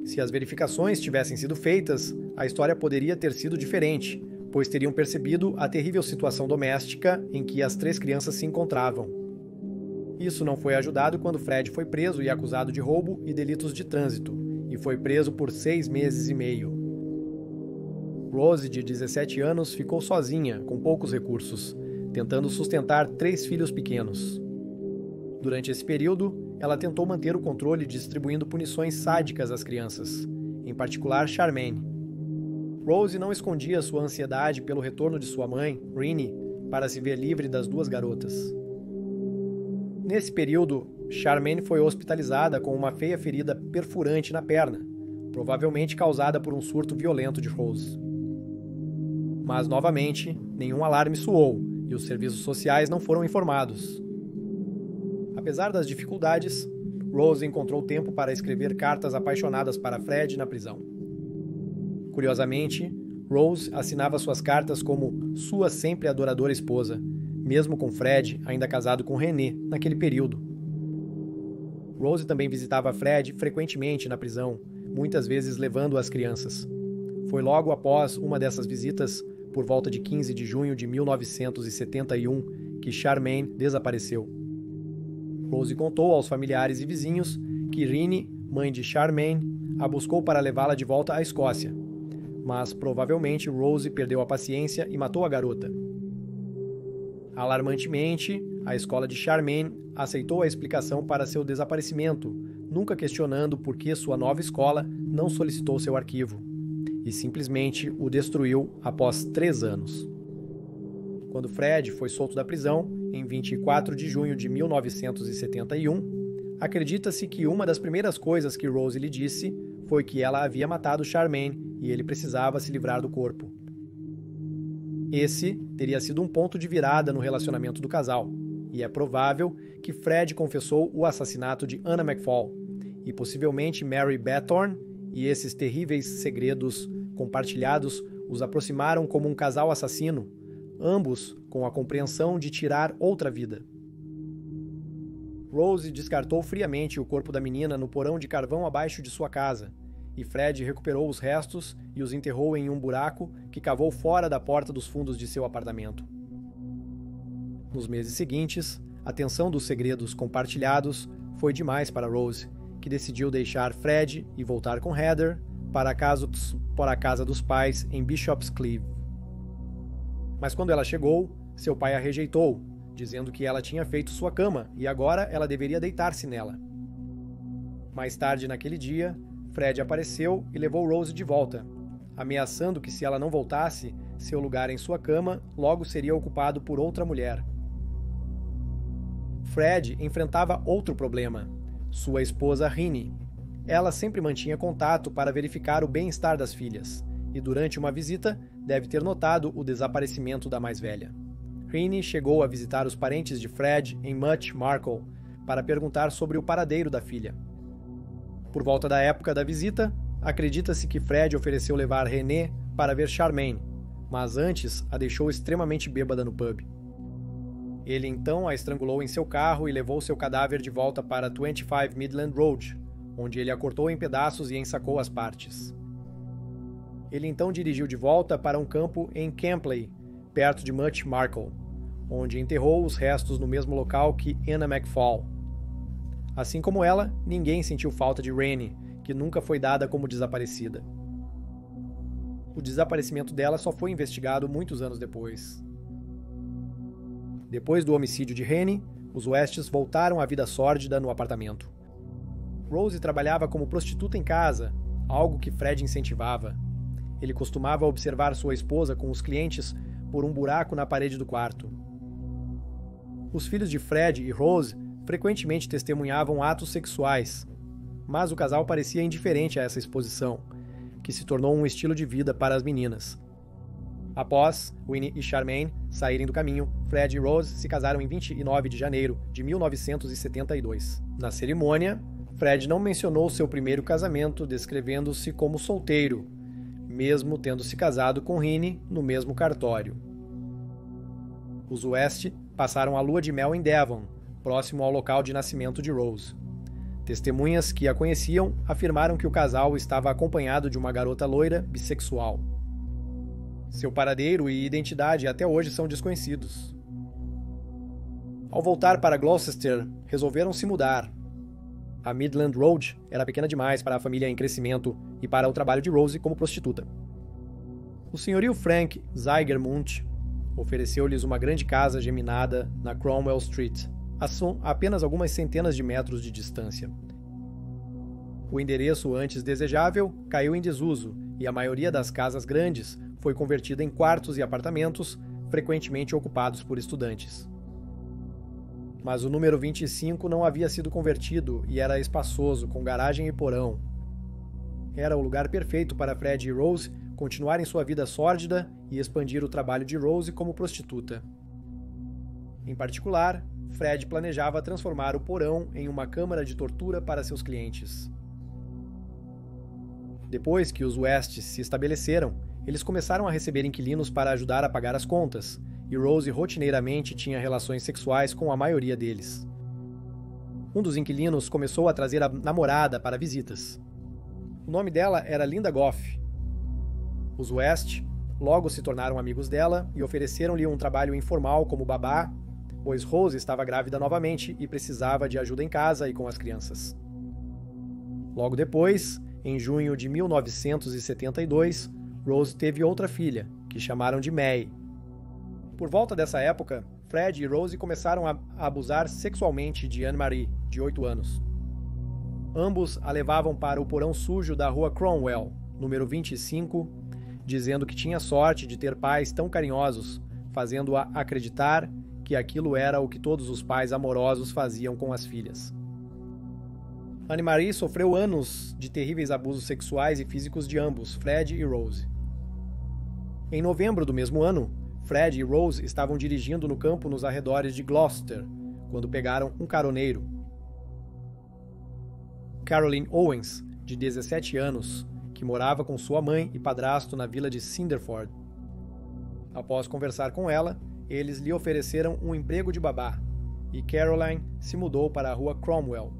Se as verificações tivessem sido feitas, a história poderia ter sido diferente, pois teriam percebido a terrível situação doméstica em que as 3 crianças se encontravam. Isso não foi ajudado quando Fred foi preso e acusado de roubo e delitos de trânsito, e foi preso por 6 meses e meio. Rose, de 17 anos, ficou sozinha, com poucos recursos, tentando sustentar 3 filhos pequenos. Durante esse período, ela tentou manter o controle distribuindo punições sádicas às crianças, em particular Charmaine. Rose não escondia sua ansiedade pelo retorno de sua mãe, Renee, para se ver livre das 2 garotas. Nesse período, Charmaine foi hospitalizada com uma feia ferida perfurante na perna, provavelmente causada por um surto violento de Rose. Mas, novamente, nenhum alarme soou, e os serviços sociais não foram informados. Apesar das dificuldades, Rose encontrou tempo para escrever cartas apaixonadas para Fred na prisão. Curiosamente, Rose assinava suas cartas como sua sempre adoradora esposa, mesmo com Fred ainda casado com Renée naquele período. Rose também visitava Fred frequentemente na prisão, muitas vezes levando as crianças. Foi logo após uma dessas visitas, por volta de 15 de junho de 1971, que Charmaine desapareceu. Rose contou aos familiares e vizinhos que Rinnie, mãe de Charmaine, a buscou para levá-la de volta à Escócia. Mas provavelmente Rose perdeu a paciência e matou a garota. Alarmantemente, a escola de Charmaine aceitou a explicação para seu desaparecimento, nunca questionando por que sua nova escola não solicitou seu arquivo, e simplesmente o destruiu após 3 anos. Quando Fred foi solto da prisão, em 24 de junho de 1971, acredita-se que uma das primeiras coisas que Rose lhe disse foi que ela havia matado Charmaine e ele precisava se livrar do corpo. Esse teria sido um ponto de virada no relacionamento do casal, e é provável que Fred confessou o assassinato de Anna McFall, e possivelmente Mary Bethorne, e esses terríveis segredos compartilhados os aproximaram como um casal assassino, ambos com a compreensão de tirar outra vida. Rose descartou friamente o corpo da menina no porão de carvão abaixo de sua casa, e Fred recuperou os restos e os enterrou em um buraco que cavou fora da porta dos fundos de seu apartamento. Nos meses seguintes, a tensão dos segredos compartilhados foi demais para Rose, que decidiu deixar Fred e voltar com Heather para a casa dos pais em Bishop's Cleeve. Mas quando ela chegou, seu pai a rejeitou, dizendo que ela tinha feito sua cama e agora ela deveria deitar-se nela. Mais tarde naquele dia, Fred apareceu e levou Rose de volta, ameaçando que se ela não voltasse, seu lugar em sua cama logo seria ocupado por outra mulher. Fred enfrentava outro problema: sua esposa Rinnie. Ela sempre mantinha contato para verificar o bem-estar das filhas, e durante uma visita deve ter notado o desaparecimento da mais velha. Rinnie chegou a visitar os parentes de Fred em Much Marcle para perguntar sobre o paradeiro da filha. Por volta da época da visita, acredita-se que Fred ofereceu levar Renée para ver Charmaine, mas antes a deixou extremamente bêbada no pub. Ele então a estrangulou em seu carro e levou seu cadáver de volta para 25 Midland Road, onde ele a cortou em pedaços e ensacou as partes. Ele então dirigiu de volta para um campo em Campley, perto de Much Marcle, onde enterrou os restos no mesmo local que Anna McFall. Assim como ela, ninguém sentiu falta de Rennie, que nunca foi dada como desaparecida. O desaparecimento dela só foi investigado muitos anos depois. Depois do homicídio de Rennie, os Wests voltaram à vida sórdida no apartamento. Rose trabalhava como prostituta em casa, algo que Fred incentivava. Ele costumava observar sua esposa com os clientes por um buraco na parede do quarto. Os filhos de Fred e Rose frequentemente testemunhavam atos sexuais, mas o casal parecia indiferente a essa exposição, que se tornou um estilo de vida para as meninas. Após Winnie e Charmaine saírem do caminho, Fred e Rose se casaram em 29 de janeiro de 1972. Na cerimônia, Fred não mencionou seu primeiro casamento, descrevendo-se como solteiro, mesmo tendo se casado com Rinnie no mesmo cartório. Os West passaram a lua de mel em Devon, próximo ao local de nascimento de Rose. Testemunhas que a conheciam afirmaram que o casal estava acompanhado de uma garota loira bissexual. Seu paradeiro e identidade até hoje são desconhecidos. Ao voltar para Gloucester, resolveram se mudar. A Midland Road era pequena demais para a família em crescimento e para o trabalho de Rose como prostituta. O senhorio Frank Zygermunt ofereceu-lhes uma grande casa geminada na Cromwell Street, a apenas algumas centenas de metros de distância. O endereço antes desejável caiu em desuso e a maioria das casas grandes foi convertida em quartos e apartamentos, frequentemente ocupados por estudantes. Mas o número 25 não havia sido convertido e era espaçoso, com garagem e porão. Era o lugar perfeito para Fred e Rose continuarem sua vida sórdida e expandir o trabalho de Rose como prostituta. Em particular, Fred planejava transformar o porão em uma câmara de tortura para seus clientes. Depois que os Wests se estabeleceram, eles começaram a receber inquilinos para ajudar a pagar as contas, e Rose rotineiramente tinha relações sexuais com a maioria deles. Um dos inquilinos começou a trazer a namorada para visitas. O nome dela era Linda Goff. Os West logo se tornaram amigos dela e ofereceram-lhe um trabalho informal como babá, pois Rose estava grávida novamente e precisava de ajuda em casa e com as crianças. Logo depois, em junho de 1972, Rose teve outra filha, que chamaram de May. Por volta dessa época, Fred e Rose começaram a abusar sexualmente de Anne-Marie, de 8 anos. Ambos a levavam para o porão sujo da rua Cromwell, número 25, dizendo que tinha sorte de ter pais tão carinhosos, fazendo-a acreditar que aquilo era o que todos os pais amorosos faziam com as filhas. Anne-Marie sofreu anos de terríveis abusos sexuais e físicos de ambos, Fred e Rose. Em novembro do mesmo ano, Fred e Rose estavam dirigindo no campo nos arredores de Gloucester, quando pegaram um caroneiro. Caroline Owens, de 17 anos, que morava com sua mãe e padrasto na vila de Cinderford. Após conversar com ela, eles lhe ofereceram um emprego de babá, e Caroline se mudou para a rua Cromwell.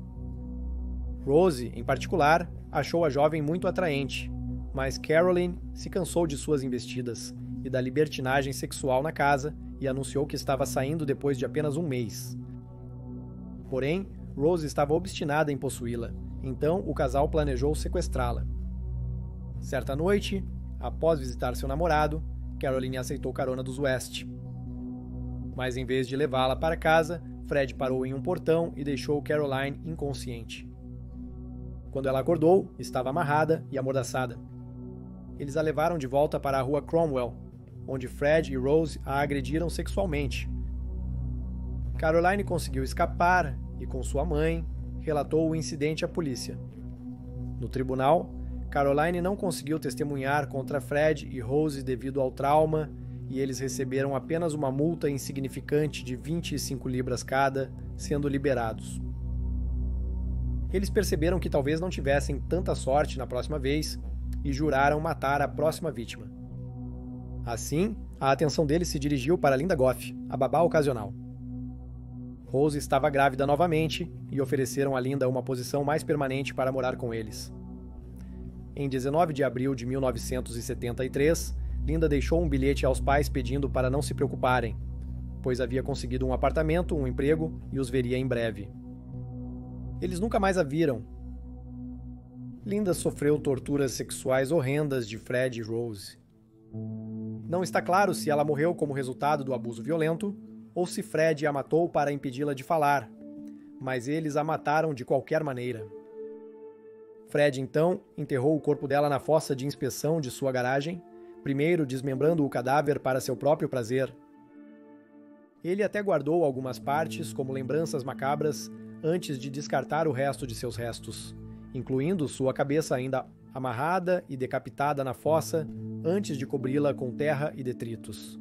Rose, em particular, achou a jovem muito atraente, mas Caroline se cansou de suas investidas e da libertinagem sexual na casa e anunciou que estava saindo depois de apenas um mês. Porém, Rose estava obstinada em possuí-la, então o casal planejou sequestrá-la. Certa noite, após visitar seu namorado, Caroline aceitou carona dos West. Mas em vez de levá-la para casa, Fred parou em um portão e deixou Caroline inconsciente. Quando ela acordou, estava amarrada e amordaçada. Eles a levaram de volta para a rua Cromwell, onde Fred e Rose a agrediram sexualmente. Caroline conseguiu escapar e, com sua mãe, relatou o incidente à polícia. No tribunal, Caroline não conseguiu testemunhar contra Fred e Rose devido ao trauma e eles receberam apenas uma multa insignificante de 25 libras cada, sendo liberados. Eles perceberam que talvez não tivessem tanta sorte na próxima vez e juraram matar a próxima vítima. Assim, a atenção deles se dirigiu para Linda Goff, a babá ocasional. Rose estava grávida novamente e ofereceram a Linda uma posição mais permanente para morar com eles. Em 19 de abril de 1973, Linda deixou um bilhete aos pais pedindo para não se preocuparem, pois havia conseguido um apartamento, um emprego e os veria em breve. Eles nunca mais a viram. Linda sofreu torturas sexuais horrendas de Fred e Rose. Não está claro se ela morreu como resultado do abuso violento ou se Fred a matou para impedi-la de falar, mas eles a mataram de qualquer maneira. Fred, então, enterrou o corpo dela na fossa de inspeção de sua garagem, primeiro desmembrando o cadáver para seu próprio prazer. Ele até guardou algumas partes como lembranças macabras antes de descartar o resto de seus restos, incluindo sua cabeça ainda amarrada e decapitada na fossa antes de cobri-la com terra e detritos.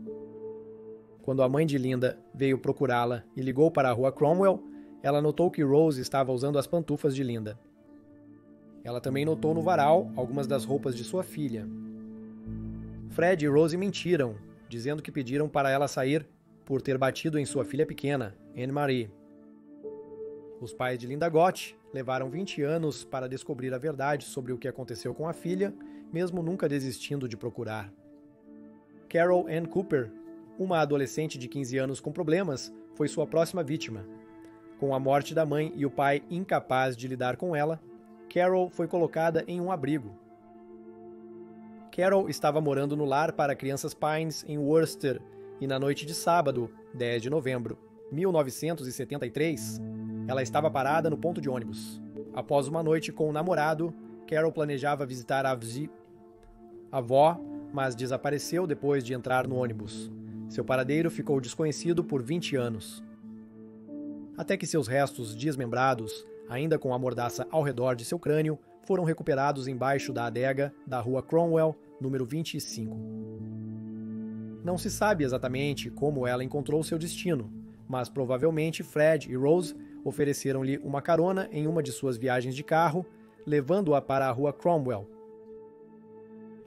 Quando a mãe de Linda veio procurá-la e ligou para a rua Cromwell, ela notou que Rose estava usando as pantufas de Linda. Ela também notou no varal algumas das roupas de sua filha. Fred e Rose mentiram, dizendo que pediram para ela sair por ter batido em sua filha pequena, Anne-Marie. Os pais de Linda Gott levaram 20 anos para descobrir a verdade sobre o que aconteceu com a filha, mesmo nunca desistindo de procurar. Carol Ann Cooper, uma adolescente de 15 anos com problemas, foi sua próxima vítima. Com a morte da mãe e o pai incapaz de lidar com ela, Carol foi colocada em um abrigo. Carol estava morando no lar para crianças Pines em Worcester e na noite de sábado, 10 de novembro, 1973, ela estava parada no ponto de ônibus. Após uma noite com o namorado, Carol planejava visitar a avó, mas desapareceu depois de entrar no ônibus. Seu paradeiro ficou desconhecido por 20 anos. Até que seus restos desmembrados, ainda com a mordaça ao redor de seu crânio, foram recuperados embaixo da adega da rua Cromwell, número 25. Não se sabe exatamente como ela encontrou seu destino, mas provavelmente Fred e Rose ofereceram-lhe uma carona em uma de suas viagens de carro, levando-a para a rua Cromwell.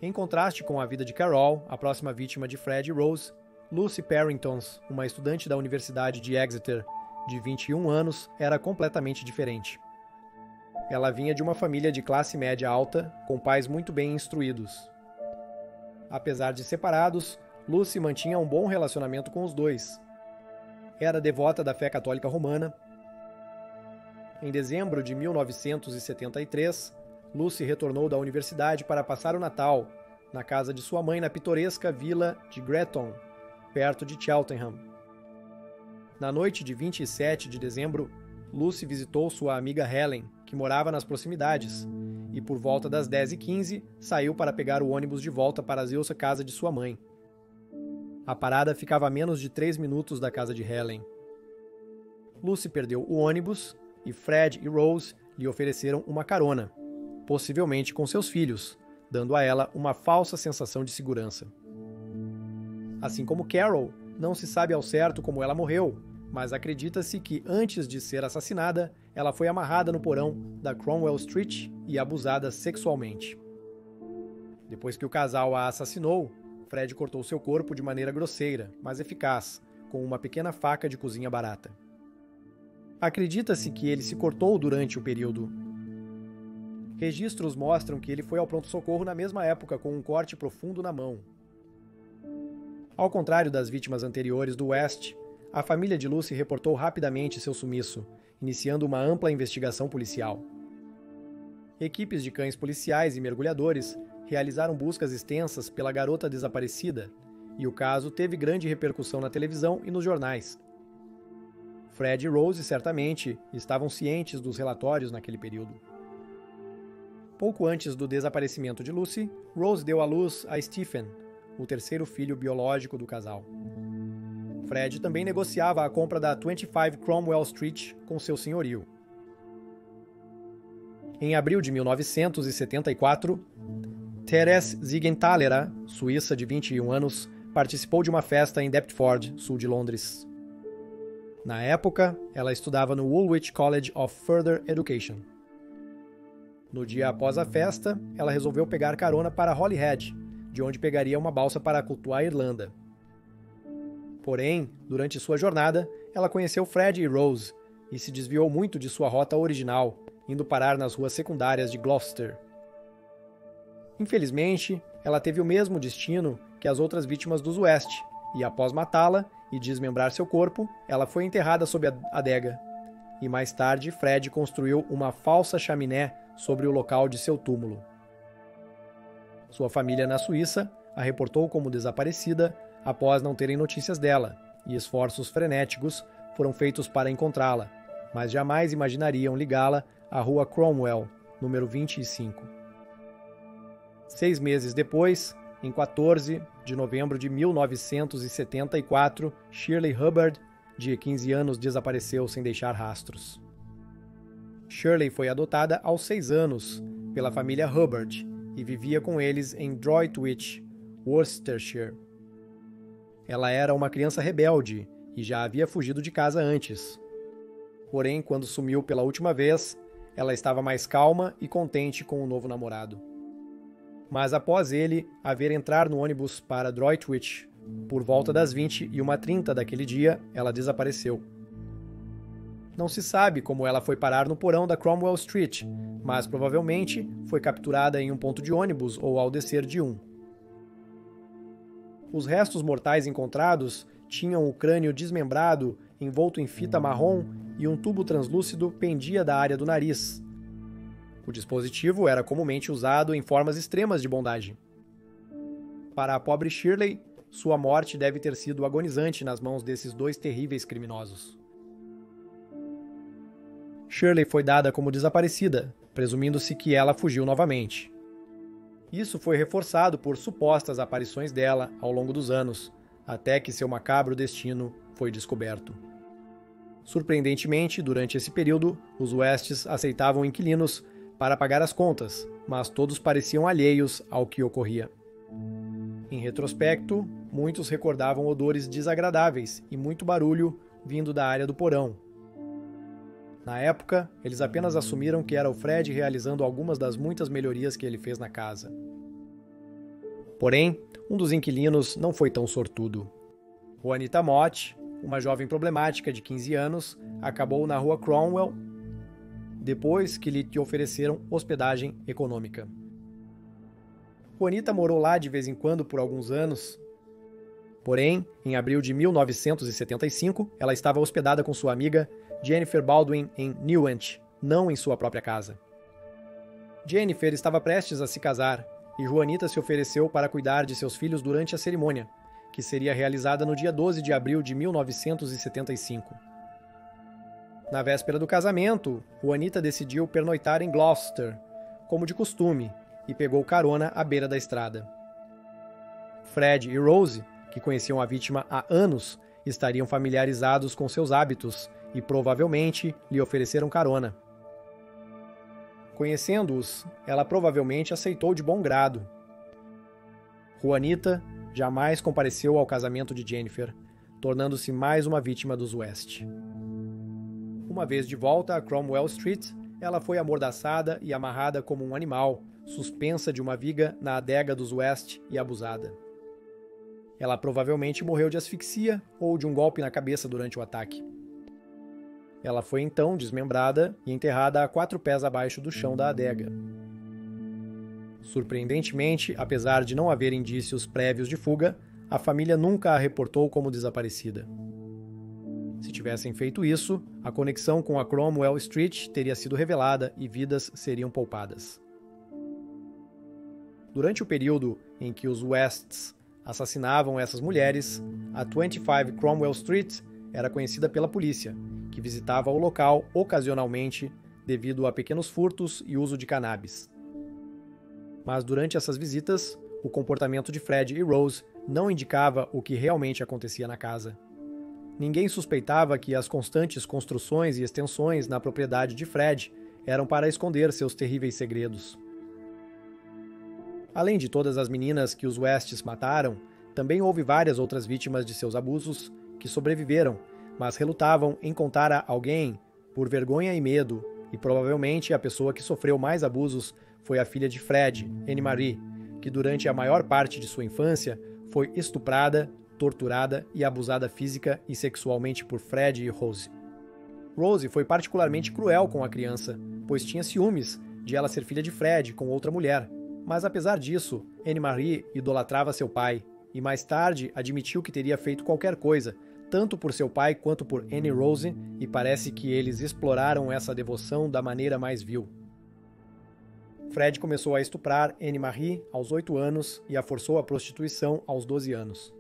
Em contraste com a vida de Carol, a próxima vítima de Fred e Rose, Lucy Parrington, uma estudante da Universidade de Exeter, de 21 anos, era completamente diferente. Ela vinha de uma família de classe média alta, com pais muito bem instruídos. Apesar de separados, Lucy mantinha um bom relacionamento com os dois. Era devota da fé católica romana. Em dezembro de 1973, Lucy retornou da universidade para passar o Natal na casa de sua mãe na pitoresca vila de Gretton, perto de Cheltenham. Na noite de 27 de dezembro, Lucy visitou sua amiga Helen, que morava nas proximidades, e por volta das 10h15 saiu para pegar o ônibus de volta para a casa de sua mãe. A parada ficava a menos de 3 minutos da casa de Helen. Lucy perdeu o ônibus e Fred e Rose lhe ofereceram uma carona, possivelmente com seus filhos, dando a ela uma falsa sensação de segurança. Assim como Carol, não se sabe ao certo como ela morreu, mas acredita-se que antes de ser assassinada, ela foi amarrada no porão da Cromwell Street e abusada sexualmente. Depois que o casal a assassinou, Fred cortou seu corpo de maneira grosseira, mas eficaz, com uma pequena faca de cozinha barata. Acredita-se que ele se cortou durante o período. Registros mostram que ele foi ao pronto-socorro na mesma época com um corte profundo na mão. Ao contrário das vítimas anteriores do West, a família de Lucy reportou rapidamente seu sumiço, iniciando uma ampla investigação policial. Equipes de cães policiais e mergulhadores realizaram buscas extensas pela garota desaparecida, e o caso teve grande repercussão na televisão e nos jornais. Fred e Rose certamente estavam cientes dos relatórios naquele período. Pouco antes do desaparecimento de Lucy, Rose deu à luz a Stephen, o terceiro filho biológico do casal. Fred também negociava a compra da 25 Cromwell Street com seu senhorio. Em abril de 1974, Therese Siegenthaler, suíça de 21 anos, participou de uma festa em Deptford, sul de Londres. Na época, ela estudava no Woolwich College of Further Education. No dia após a festa, ela resolveu pegar carona para Holyhead, de onde pegaria uma balsa para cultuar a Irlanda. Porém, durante sua jornada, ela conheceu Fred e Rose e se desviou muito de sua rota original, indo parar nas ruas secundárias de Gloucester. Infelizmente, ela teve o mesmo destino que as outras vítimas dos West, e após matá-la e desmembrar seu corpo, ela foi enterrada sob a adega. E mais tarde, Fred construiu uma falsa chaminé sobre o local de seu túmulo. Sua família na Suíça a reportou como desaparecida após não terem notícias dela, e esforços frenéticos foram feitos para encontrá-la, mas jamais imaginariam ligá-la à rua Cromwell, número 25. 6 meses depois, em 14 de novembro de 1974, Shirley Hubbard, de 15 anos, desapareceu sem deixar rastros. Shirley foi adotada aos 6 anos pela família Hubbard e vivia com eles em Droitwich, Worcestershire. Ela era uma criança rebelde e já havia fugido de casa antes. Porém, quando sumiu pela última vez, ela estava mais calma e contente com o novo namorado. Mas após ele a ver entrar no ônibus para Droitwich, por volta das 21h30 daquele dia, ela desapareceu. Não se sabe como ela foi parar no porão da Cromwell Street, mas provavelmente foi capturada em um ponto de ônibus ou ao descer de um. Os restos mortais encontrados tinham o crânio desmembrado, envolto em fita marrom, e um tubo translúcido pendia da área do nariz. O dispositivo era comumente usado em formas extremas de bondade. Para a pobre Shirley, sua morte deve ter sido agonizante nas mãos desses dois terríveis criminosos. Shirley foi dada como desaparecida, presumindo-se que ela fugiu novamente. Isso foi reforçado por supostas aparições dela ao longo dos anos, até que seu macabro destino foi descoberto. Surpreendentemente, durante esse período, os Wests aceitavam inquilinos para pagar as contas, mas todos pareciam alheios ao que ocorria. Em retrospecto, muitos recordavam odores desagradáveis e muito barulho vindo da área do porão. Na época, eles apenas assumiram que era o Fred realizando algumas das muitas melhorias que ele fez na casa. Porém, um dos inquilinos não foi tão sortudo. Juanita Mott, uma jovem problemática de 15 anos, acabou na rua Cromwell depois que lhe ofereceram hospedagem econômica. Juanita morou lá de vez em quando por alguns anos. Porém, em abril de 1975, ela estava hospedada com sua amiga Jennifer Baldwin em Newent, não em sua própria casa. Jennifer estava prestes a se casar e Juanita se ofereceu para cuidar de seus filhos durante a cerimônia, que seria realizada no dia 12 de abril de 1975. Na véspera do casamento, Juanita decidiu pernoitar em Gloucester, como de costume, e pegou carona à beira da estrada. Fred e Rose, que conheciam a vítima há anos, estariam familiarizados com seus hábitos e provavelmente lhe ofereceram carona. Conhecendo-os, ela provavelmente aceitou de bom grado. Juanita jamais compareceu ao casamento de Jennifer, tornando-se mais uma vítima dos West. Uma vez de volta a Cromwell Street, ela foi amordaçada e amarrada como um animal, suspensa de uma viga na adega dos West e abusada. Ela provavelmente morreu de asfixia ou de um golpe na cabeça durante o ataque. Ela foi então desmembrada e enterrada a 4 pés abaixo do chão da adega. Surpreendentemente, apesar de não haver indícios prévios de fuga, a família nunca a reportou como desaparecida. Se tivessem feito isso, a conexão com a Cromwell Street teria sido revelada e vidas seriam poupadas. Durante o período em que os Wests assassinavam essas mulheres, a 25 Cromwell Street era conhecida pela polícia, que visitava o local ocasionalmente devido a pequenos furtos e uso de cannabis. Mas durante essas visitas, o comportamento de Fred e Rose não indicava o que realmente acontecia na casa. Ninguém suspeitava que as constantes construções e extensões na propriedade de Fred eram para esconder seus terríveis segredos. Além de todas as meninas que os Wests mataram, também houve várias outras vítimas de seus abusos que sobreviveram, mas relutavam em contar a alguém por vergonha e medo, e provavelmente a pessoa que sofreu mais abusos foi a filha de Fred, Anne Marie, que durante a maior parte de sua infância foi estuprada, torturada e abusada física e sexualmente por Fred e Rose. Rose foi particularmente cruel com a criança, pois tinha ciúmes de ela ser filha de Fred com outra mulher. Mas apesar disso, Anne Marie idolatrava seu pai, e mais tarde admitiu que teria feito qualquer coisa, tanto por seu pai quanto por Anne Rose, e parece que eles exploraram essa devoção da maneira mais vil. Fred começou a estuprar Anne Marie aos 8 anos e a forçou à prostituição aos 12 anos.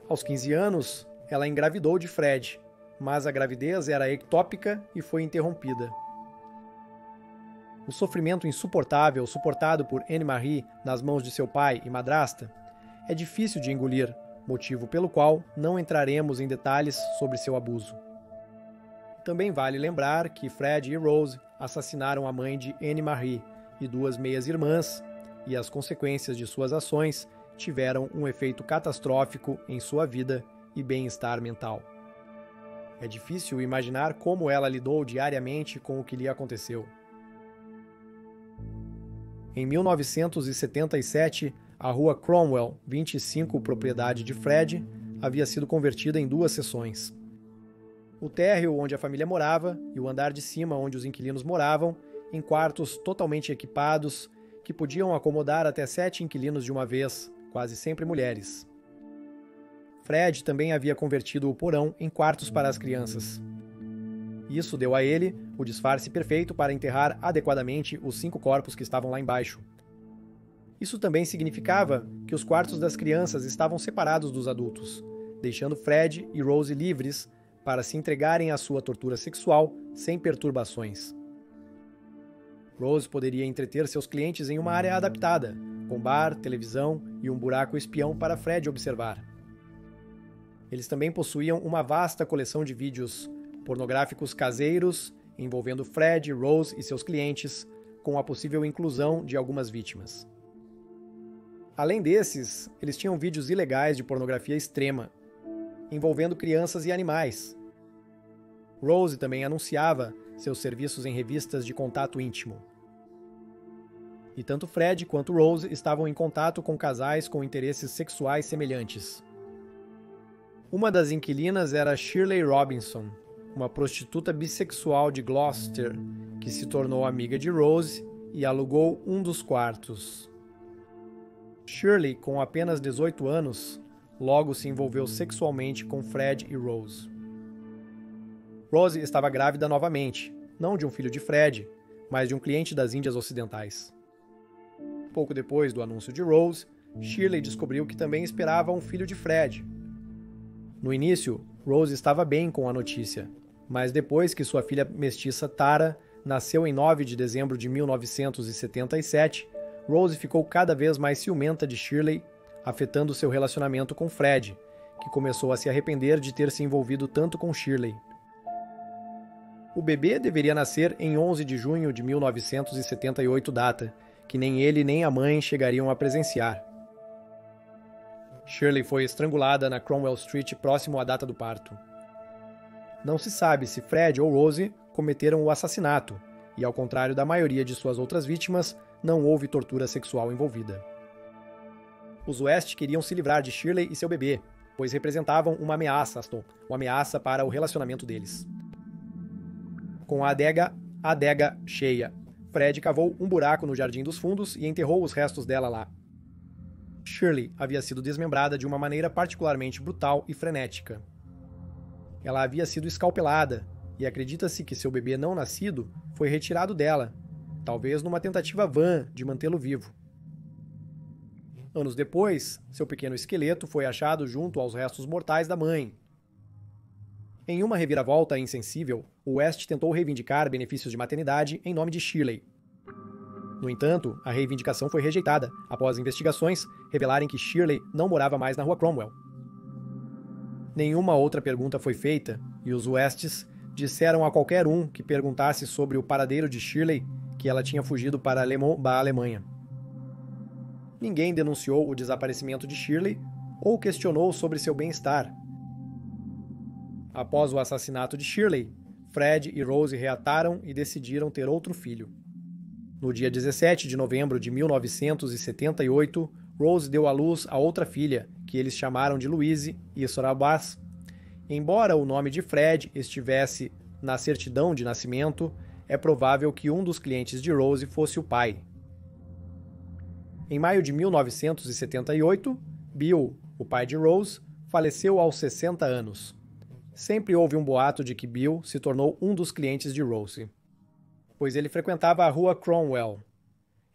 Aos 15 anos, ela engravidou de Fred, mas a gravidez era ectópica e foi interrompida. O sofrimento insuportável suportado por Anne Marie nas mãos de seu pai e madrasta é difícil de engolir, motivo pelo qual não entraremos em detalhes sobre seu abuso. Também vale lembrar que Fred e Rose assassinaram a mãe de Anne Marie e 2 meias-irmãs, e as consequências de suas ações tiveram um efeito catastrófico em sua vida e bem-estar mental. É difícil imaginar como ela lidou diariamente com o que lhe aconteceu. Em 1977, a rua Cromwell, 25, propriedade de Fred, havia sido convertida em 2 seções. O térreo onde a família morava e o andar de cima onde os inquilinos moravam, em quartos totalmente equipados que podiam acomodar até 7 inquilinos de uma vez, quase sempre mulheres. Fred também havia convertido o porão em quartos para as crianças. Isso deu a ele o disfarce perfeito para enterrar adequadamente os 5 corpos que estavam lá embaixo. Isso também significava que os quartos das crianças estavam separados dos adultos, deixando Fred e Rose livres para se entregarem à sua tortura sexual sem perturbações. Rose poderia entreter seus clientes em uma área adaptada, com bar, televisão e um buraco espião para Fred observar. Eles também possuíam uma vasta coleção de vídeos pornográficos caseiros envolvendo Fred, Rose e seus clientes, com a possível inclusão de algumas vítimas. Além desses, eles tinham vídeos ilegais de pornografia extrema. envolvendo crianças e animais. Rose também anunciava seus serviços em revistas de contato íntimo. E tanto Fred quanto Rose estavam em contato com casais com interesses sexuais semelhantes. Uma das inquilinas era Shirley Robinson, uma prostituta bissexual de Gloucester, que se tornou amiga de Rose e alugou um dos quartos. Shirley, com apenas 18 anos, logo se envolveu sexualmente com Fred e Rose. Rose estava grávida novamente, não de um filho de Fred, mas de um cliente das Índias Ocidentais. Pouco depois do anúncio de Rose, Shirley descobriu que também esperava um filho de Fred. No início, Rose estava bem com a notícia, mas depois que sua filha mestiça Tara nasceu em 9 de dezembro de 1977, Rose ficou cada vez mais ciumenta de Shirley, afetando seu relacionamento com Fred, que começou a se arrepender de ter se envolvido tanto com Shirley. O bebê deveria nascer em 11 de junho de 1978, data que nem ele nem a mãe chegariam a presenciar. Shirley foi estrangulada na Cromwell Street próximo à data do parto. Não se sabe se Fred ou Rose cometeram o assassinato, e ao contrário da maioria de suas outras vítimas, não houve tortura sexual envolvida. Os West queriam se livrar de Shirley e seu bebê, pois representavam uma ameaça para o relacionamento deles. Com a adega cheia, Fred cavou um buraco no Jardim dos Fundos e enterrou os restos dela lá. Shirley havia sido desmembrada de uma maneira particularmente brutal e frenética. Ela havia sido escalpelada, e acredita-se que seu bebê não nascido foi retirado dela, talvez numa tentativa vã de mantê-lo vivo. Anos depois, seu pequeno esqueleto foi achado junto aos restos mortais da mãe. Em uma reviravolta insensível, o West tentou reivindicar benefícios de maternidade em nome de Shirley. No entanto, a reivindicação foi rejeitada, após investigações revelarem que Shirley não morava mais na Rua Cromwell. Nenhuma outra pergunta foi feita, e os Wests disseram a qualquer um que perguntasse sobre o paradeiro de Shirley que ela tinha fugido para a Alemanha. Ninguém denunciou o desaparecimento de Shirley ou questionou sobre seu bem-estar. Após o assassinato de Shirley, Fred e Rose reataram e decidiram ter outro filho. No dia 17 de novembro de 1978, Rose deu à luz a outra filha, que eles chamaram de Louise Isora-Bass. Embora o nome de Fred estivesse na certidão de nascimento, é provável que um dos clientes de Rose fosse o pai. Em maio de 1978, Bill, o pai de Rose, faleceu aos 60 anos. Sempre houve um boato de que Bill se tornou um dos clientes de Rose, pois ele frequentava a Rua Cromwell.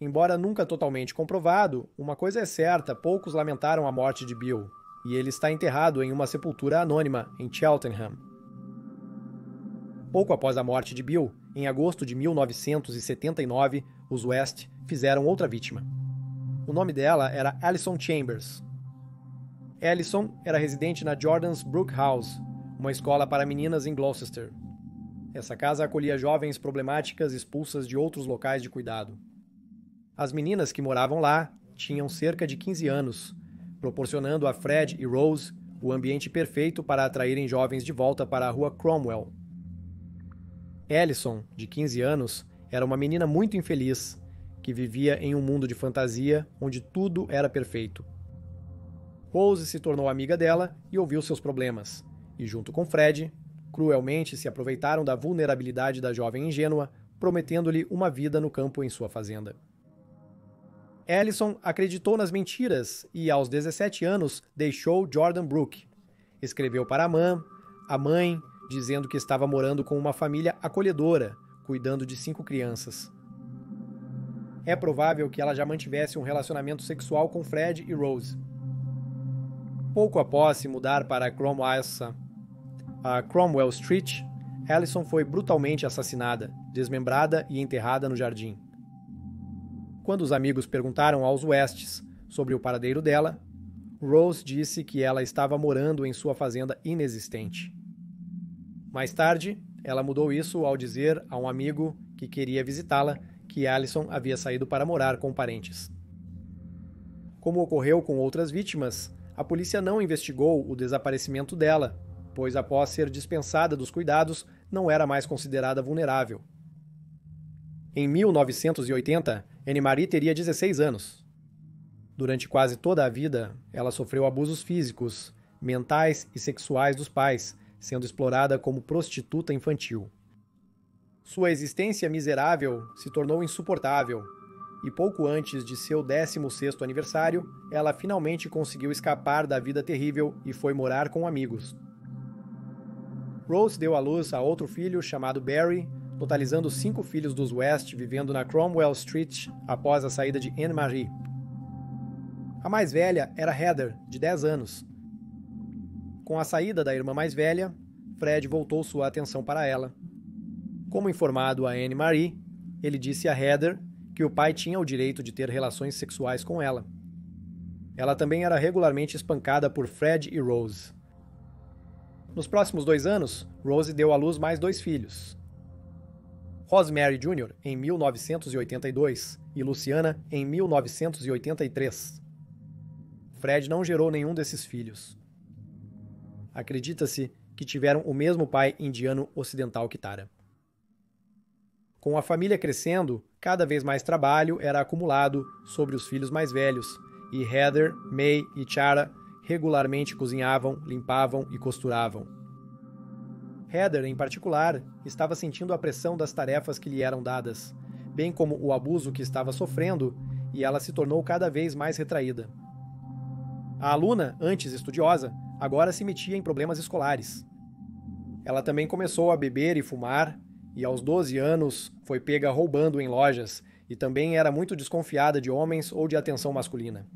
Embora nunca totalmente comprovado, uma coisa é certa, poucos lamentaram a morte de Bill, e ele está enterrado em uma sepultura anônima em Cheltenham. Pouco após a morte de Bill, em agosto de 1979, os West fizeram outra vítima. O nome dela era Alison Chambers. Alison era residente na Jordan's Brook House, uma escola para meninas em Gloucester. Essa casa acolhia jovens problemáticas expulsas de outros locais de cuidado. As meninas que moravam lá tinham cerca de 15 anos, proporcionando a Fred e Rose o ambiente perfeito para atraírem jovens de volta para a Rua Cromwell. Alison, de 15 anos, era uma menina muito infeliz, que vivia em um mundo de fantasia onde tudo era perfeito. Rose se tornou amiga dela e ouviu seus problemas, e junto com Fred, cruelmente se aproveitaram da vulnerabilidade da jovem ingênua, prometendo-lhe uma vida no campo em sua fazenda. Alison acreditou nas mentiras e, aos 17 anos, deixou Jordan Brook. Escreveu para a mãe, dizendo que estava morando com uma família acolhedora, cuidando de 5 crianças. É provável que ela já mantivesse um relacionamento sexual com Fred e Rose. Pouco após se mudar para a Cromwell Street, Alison foi brutalmente assassinada, desmembrada e enterrada no jardim. Quando os amigos perguntaram aos Wests sobre o paradeiro dela, Rose disse que ela estava morando em sua fazenda inexistente. Mais tarde, ela mudou isso ao dizer a um amigo que queria visitá-la que Alison havia saído para morar com parentes. Como ocorreu com outras vítimas, A polícia não investigou o desaparecimento dela, pois após ser dispensada dos cuidados, não era mais considerada vulnerável. Em 1980, Anne-Marie teria 16 anos. Durante quase toda a vida, ela sofreu abusos físicos, mentais e sexuais dos pais, sendo explorada como prostituta infantil. Sua existência miserável se tornou insuportável, e pouco antes de seu 16º aniversário, ela finalmente conseguiu escapar da vida terrível e foi morar com amigos. Rose deu à luz a outro filho chamado Barry, totalizando 5 filhos dos West vivendo na Cromwell Street após a saída de Anne-Marie. A mais velha era Heather, de 10 anos. Com a saída da irmã mais velha, Fred voltou sua atenção para ela. Como informado a Anne-Marie, ele disse a Heather que o pai tinha o direito de ter relações sexuais com ela. Ela também era regularmente espancada por Fred e Rose. Nos próximos 2 anos, Rose deu à luz mais 2 filhos. Rosemary Jr. em 1982 e Luciana em 1983. Fred não gerou nenhum desses filhos. Acredita-se que tiveram o mesmo pai indiano ocidental que Tara. Com a família crescendo, cada vez mais trabalho era acumulado sobre os filhos mais velhos, e Heather, May e Chara regularmente cozinhavam, limpavam e costuravam. Heather, em particular, estava sentindo a pressão das tarefas que lhe eram dadas, bem como o abuso que estava sofrendo, e ela se tornou cada vez mais retraída. A aluna, antes estudiosa, agora se metia em problemas escolares. Ela também começou a beber e fumar, e aos 12 anos foi pega roubando em lojas, e também era muito desconfiada de homens ou de atenção masculina.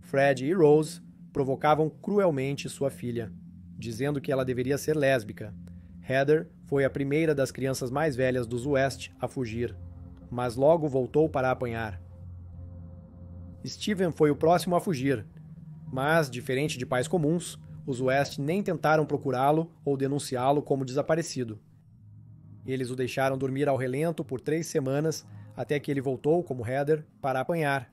Fred e Rose provocavam cruelmente sua filha, dizendo que ela deveria ser lésbica. Heather foi a primeira das crianças mais velhas dos West a fugir, mas logo voltou para apanhar. Stephen foi o próximo a fugir, mas, diferente de pais comuns, os West nem tentaram procurá-lo ou denunciá-lo como desaparecido. Eles o deixaram dormir ao relento por 3 semanas, até que ele voltou, como Heather, para apanhar.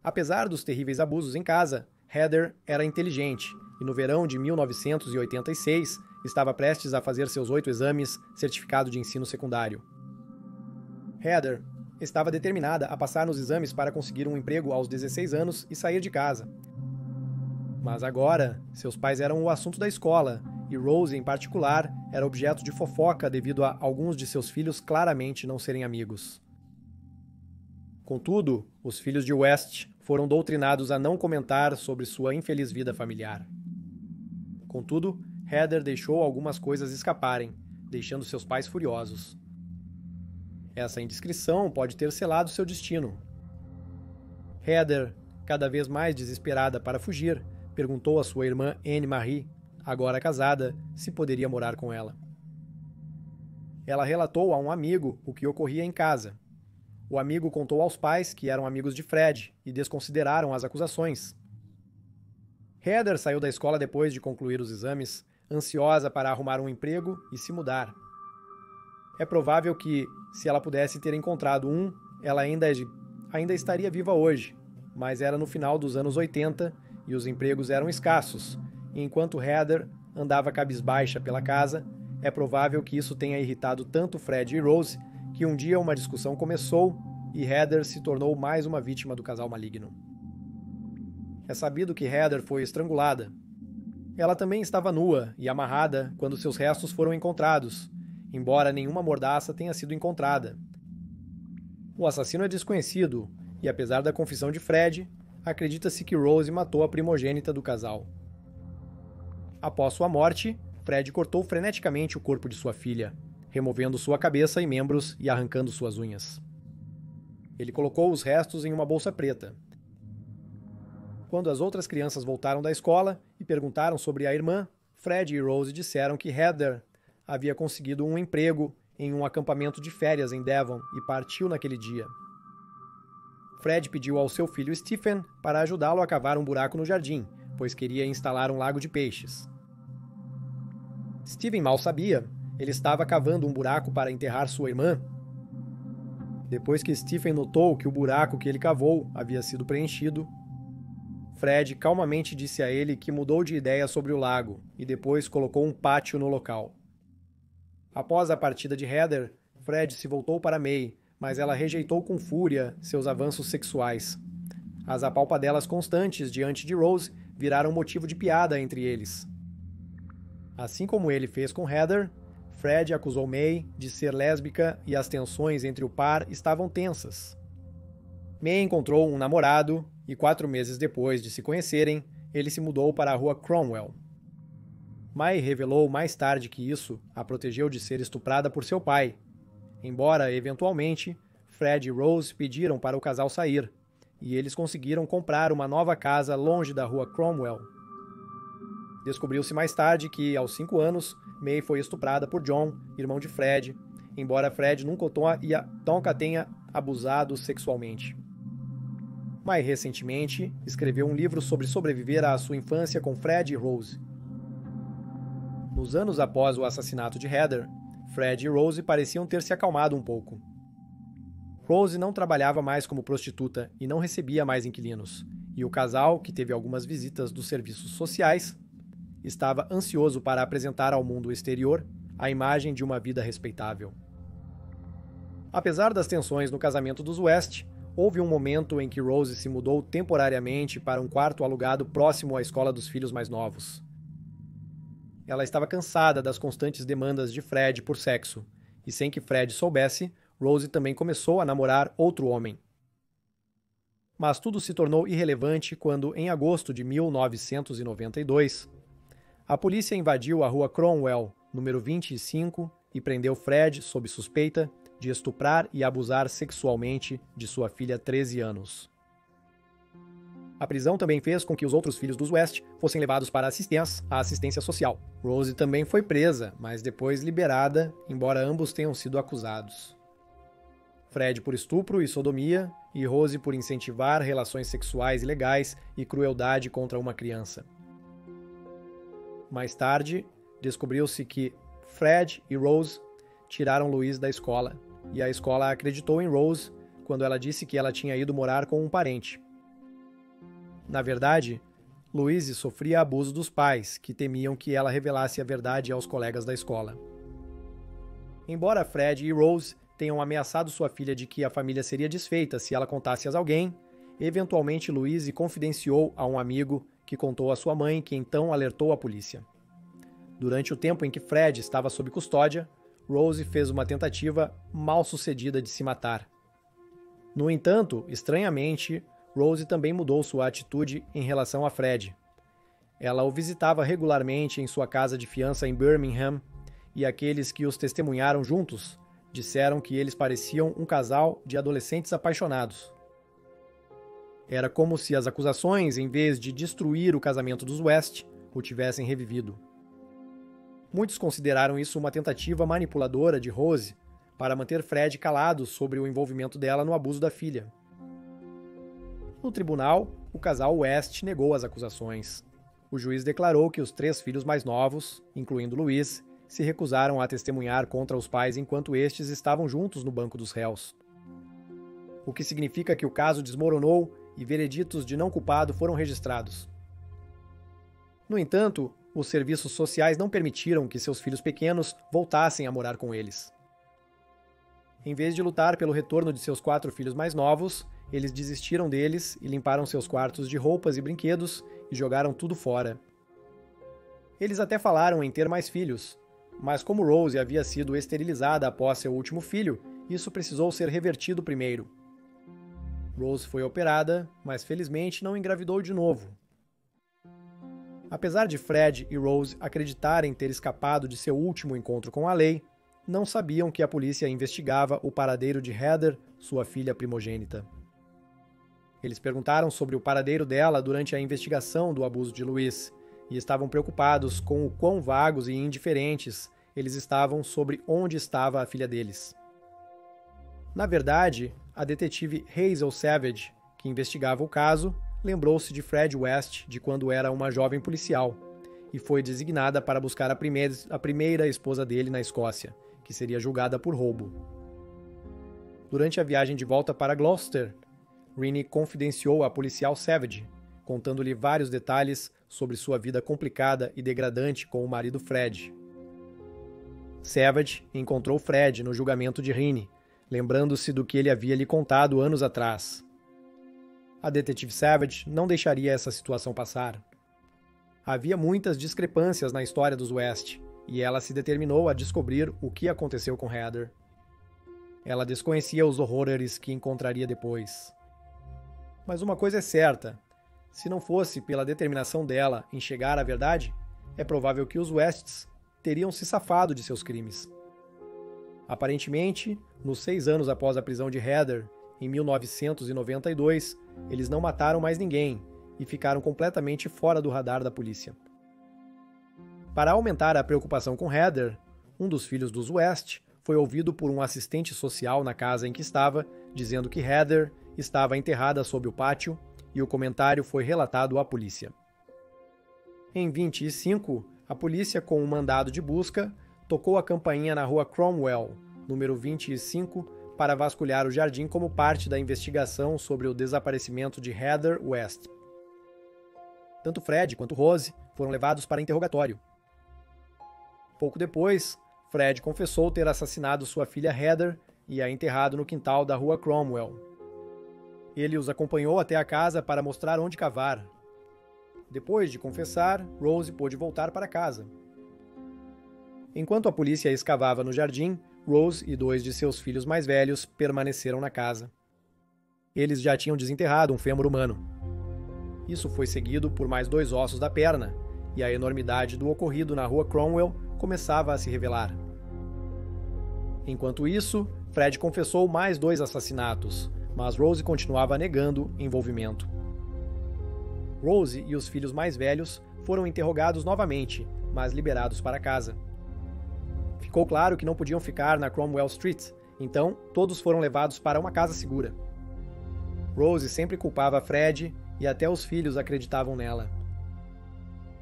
Apesar dos terríveis abusos em casa, Heather era inteligente e no verão de 1986 estava prestes a fazer seus 8 exames certificado de ensino secundário. Heather estava determinada a passar nos exames para conseguir um emprego aos 16 anos e sair de casa. Mas agora, seus pais eram o assunto da escola, e Rose, em particular, era objeto de fofoca devido a alguns de seus filhos claramente não serem amigos. Contudo, os filhos de West foram doutrinados a não comentar sobre sua infeliz vida familiar. Contudo, Heather deixou algumas coisas escaparem, deixando seus pais furiosos. Essa indiscrição pode ter selado seu destino. Heather, cada vez mais desesperada para fugir, perguntou a sua irmã Anne-Marie, agora casada, se poderia morar com ela. Ela relatou a um amigo o que ocorria em casa. O amigo contou aos pais que eram amigos de Fred e desconsideraram as acusações. Heather saiu da escola depois de concluir os exames, ansiosa para arrumar um emprego e se mudar. É provável que, se ela pudesse ter encontrado um, ela ainda estaria viva hoje, mas era no final dos anos 80 e os empregos eram escassos, e enquanto Heather andava cabisbaixa pela casa, é provável que isso tenha irritado tanto Fred e Rose que um dia uma discussão começou e Heather se tornou mais uma vítima do casal maligno. É sabido que Heather foi estrangulada. Ela também estava nua e amarrada quando seus restos foram encontrados, embora nenhuma mordaça tenha sido encontrada. O assassino é desconhecido e, apesar da confissão de Fred, acredita-se que Rose matou a primogênita do casal. Após sua morte, Fred cortou freneticamente o corpo de sua filha, removendo sua cabeça e membros e arrancando suas unhas. Ele colocou os restos em uma bolsa preta. Quando as outras crianças voltaram da escola e perguntaram sobre a irmã, Fred e Rose disseram que Heather havia conseguido um emprego em um acampamento de férias em Devon e partiu naquele dia. Fred pediu ao seu filho Stephen para ajudá-lo a cavar um buraco no jardim, pois queria instalar um lago de peixes. Stephen mal sabia, ele estava cavando um buraco para enterrar sua irmã. Depois que Stephen notou que o buraco que ele cavou havia sido preenchido, Fred calmamente disse a ele que mudou de ideia sobre o lago e depois colocou um pátio no local. Após a partida de Heather, Fred se voltou para May, mas ela rejeitou com fúria seus avanços sexuais. As apalpadelas constantes diante de Rose viraram motivo de piada entre eles. Assim como ele fez com Heather, Fred acusou May de ser lésbica e as tensões entre o par estavam tensas. May encontrou um namorado e 4 meses depois de se conhecerem, ele se mudou para a rua Cromwell. May revelou mais tarde que isso a protegeu de ser estuprada por seu pai, embora, eventualmente, Fred e Rose pediram para o casal sair, e eles conseguiram comprar uma nova casa longe da rua Cromwell. Descobriu-se mais tarde que, aos 5 anos, May foi estuprada por John, irmão de Fred, embora Fred nunca tenha abusado sexualmente. Mais recentemente, escreveu um livro sobre sobreviver à sua infância com Fred e Rose. Nos anos após o assassinato de Heather, Fred e Rose pareciam ter se acalmado um pouco. Rose não trabalhava mais como prostituta e não recebia mais inquilinos, e o casal, que teve algumas visitas dos serviços sociais, estava ansioso para apresentar ao mundo exterior a imagem de uma vida respeitável. Apesar das tensões no casamento dos West, houve um momento em que Rose se mudou temporariamente para um quarto alugado próximo à escola dos filhos mais novos. Ela estava cansada das constantes demandas de Fred por sexo, e sem que Fred soubesse, Rose também começou a namorar outro homem. Mas tudo se tornou irrelevante quando, em agosto de 1992, a polícia invadiu a rua Cromwell, número 25, e prendeu Fred sob suspeita de estuprar e abusar sexualmente de sua filha 13 anos. A prisão também fez com que os outros filhos dos West fossem levados para a assistência social. Rose também foi presa, mas depois liberada, embora ambos tenham sido acusados. Fred por estupro e sodomia, e Rose por incentivar relações sexuais ilegais e crueldade contra uma criança. Mais tarde, descobriu-se que Fred e Rose tiraram Louise da escola, e a escola acreditou em Rose quando ela disse que ela tinha ido morar com um parente. Na verdade, Louise sofria abuso dos pais, que temiam que ela revelasse a verdade aos colegas da escola. Embora Fred e Rose tenham ameaçado sua filha de que a família seria desfeita se ela contasse a alguém, eventualmente Louise confidenciou a um amigo que contou à sua mãe, que então alertou a polícia. Durante o tempo em que Fred estava sob custódia, Rose fez uma tentativa mal sucedida de se matar. No entanto, estranhamente, Rose também mudou sua atitude em relação a Fred. Ela o visitava regularmente em sua casa de fiança em Birmingham, e aqueles que os testemunharam juntos disseram que eles pareciam um casal de adolescentes apaixonados. Era como se as acusações, em vez de destruir o casamento dos West, o tivessem revivido. Muitos consideraram isso uma tentativa manipuladora de Rose para manter Fred calado sobre o envolvimento dela no abuso da filha. No tribunal, o casal West negou as acusações. O juiz declarou que os 3 filhos mais novos, incluindo Louise, se recusaram a testemunhar contra os pais enquanto estes estavam juntos no banco dos réus. O que significa que o caso desmoronou e vereditos de não culpado foram registrados. No entanto, os serviços sociais não permitiram que seus filhos pequenos voltassem a morar com eles. Em vez de lutar pelo retorno de seus 4 filhos mais novos, eles desistiram deles e limparam seus quartos de roupas e brinquedos e jogaram tudo fora. Eles até falaram em ter mais filhos, mas como Rose havia sido esterilizada após seu último filho, isso precisou ser revertido primeiro. Rose foi operada, mas felizmente não engravidou de novo. Apesar de Fred e Rose acreditarem ter escapado de seu último encontro com a lei, não sabiam que a polícia investigava o paradeiro de Heather, sua filha primogênita. Eles perguntaram sobre o paradeiro dela durante a investigação do abuso de Louise e estavam preocupados com o quão vagos e indiferentes eles estavam sobre onde estava a filha deles. Na verdade, a detetive Hazel Savage, que investigava o caso, lembrou-se de Fred West de quando era uma jovem policial e foi designada para buscar a primeira esposa dele na Escócia, que seria julgada por roubo. Durante a viagem de volta para Gloucester, Rinnie confidenciou à policial Savage contando-lhe vários detalhes sobre sua vida complicada e degradante com o marido Fred. Savage encontrou Fred no julgamento de Riney, lembrando-se do que ele havia lhe contado anos atrás. A detetive Savage não deixaria essa situação passar. Havia muitas discrepâncias na história dos West, e ela se determinou a descobrir o que aconteceu com Heather. Ela desconhecia os horrores que encontraria depois. Mas uma coisa é certa: se não fosse pela determinação dela em chegar à verdade, é provável que os Wests teriam se safado de seus crimes. Aparentemente, nos 6 anos após a prisão de Heather, em 1992, eles não mataram mais ninguém e ficaram completamente fora do radar da polícia. Para aumentar a preocupação com Heather, um dos filhos dos West foi ouvido por um assistente social na casa em que estava, dizendo que Heather estava enterrada sob o pátio, e o comentário foi relatado à polícia. Em 25, a polícia, com um mandado de busca, tocou a campainha na rua Cromwell, número 25, para vasculhar o jardim como parte da investigação sobre o desaparecimento de Heather West. Tanto Fred quanto Rose foram levados para interrogatório. Pouco depois, Fred confessou ter assassinado sua filha Heather e a enterrado no quintal da rua Cromwell. Ele os acompanhou até a casa para mostrar onde cavar. Depois de confessar, Rose pôde voltar para casa. Enquanto a polícia escavava no jardim, Rose e 2 de seus filhos mais velhos permaneceram na casa. Eles já tinham desenterrado um fêmur humano. Isso foi seguido por mais 2 ossos da perna, e a enormidade do ocorrido na rua Cromwell começava a se revelar. Enquanto isso, Fred confessou mais 2 assassinatos, mas Rose continuava negando envolvimento. Rose e os filhos mais velhos foram interrogados novamente, mas liberados para casa. Ficou claro que não podiam ficar na Cromwell Street, então todos foram levados para uma casa segura. Rose sempre culpava Fred e até os filhos acreditavam nela.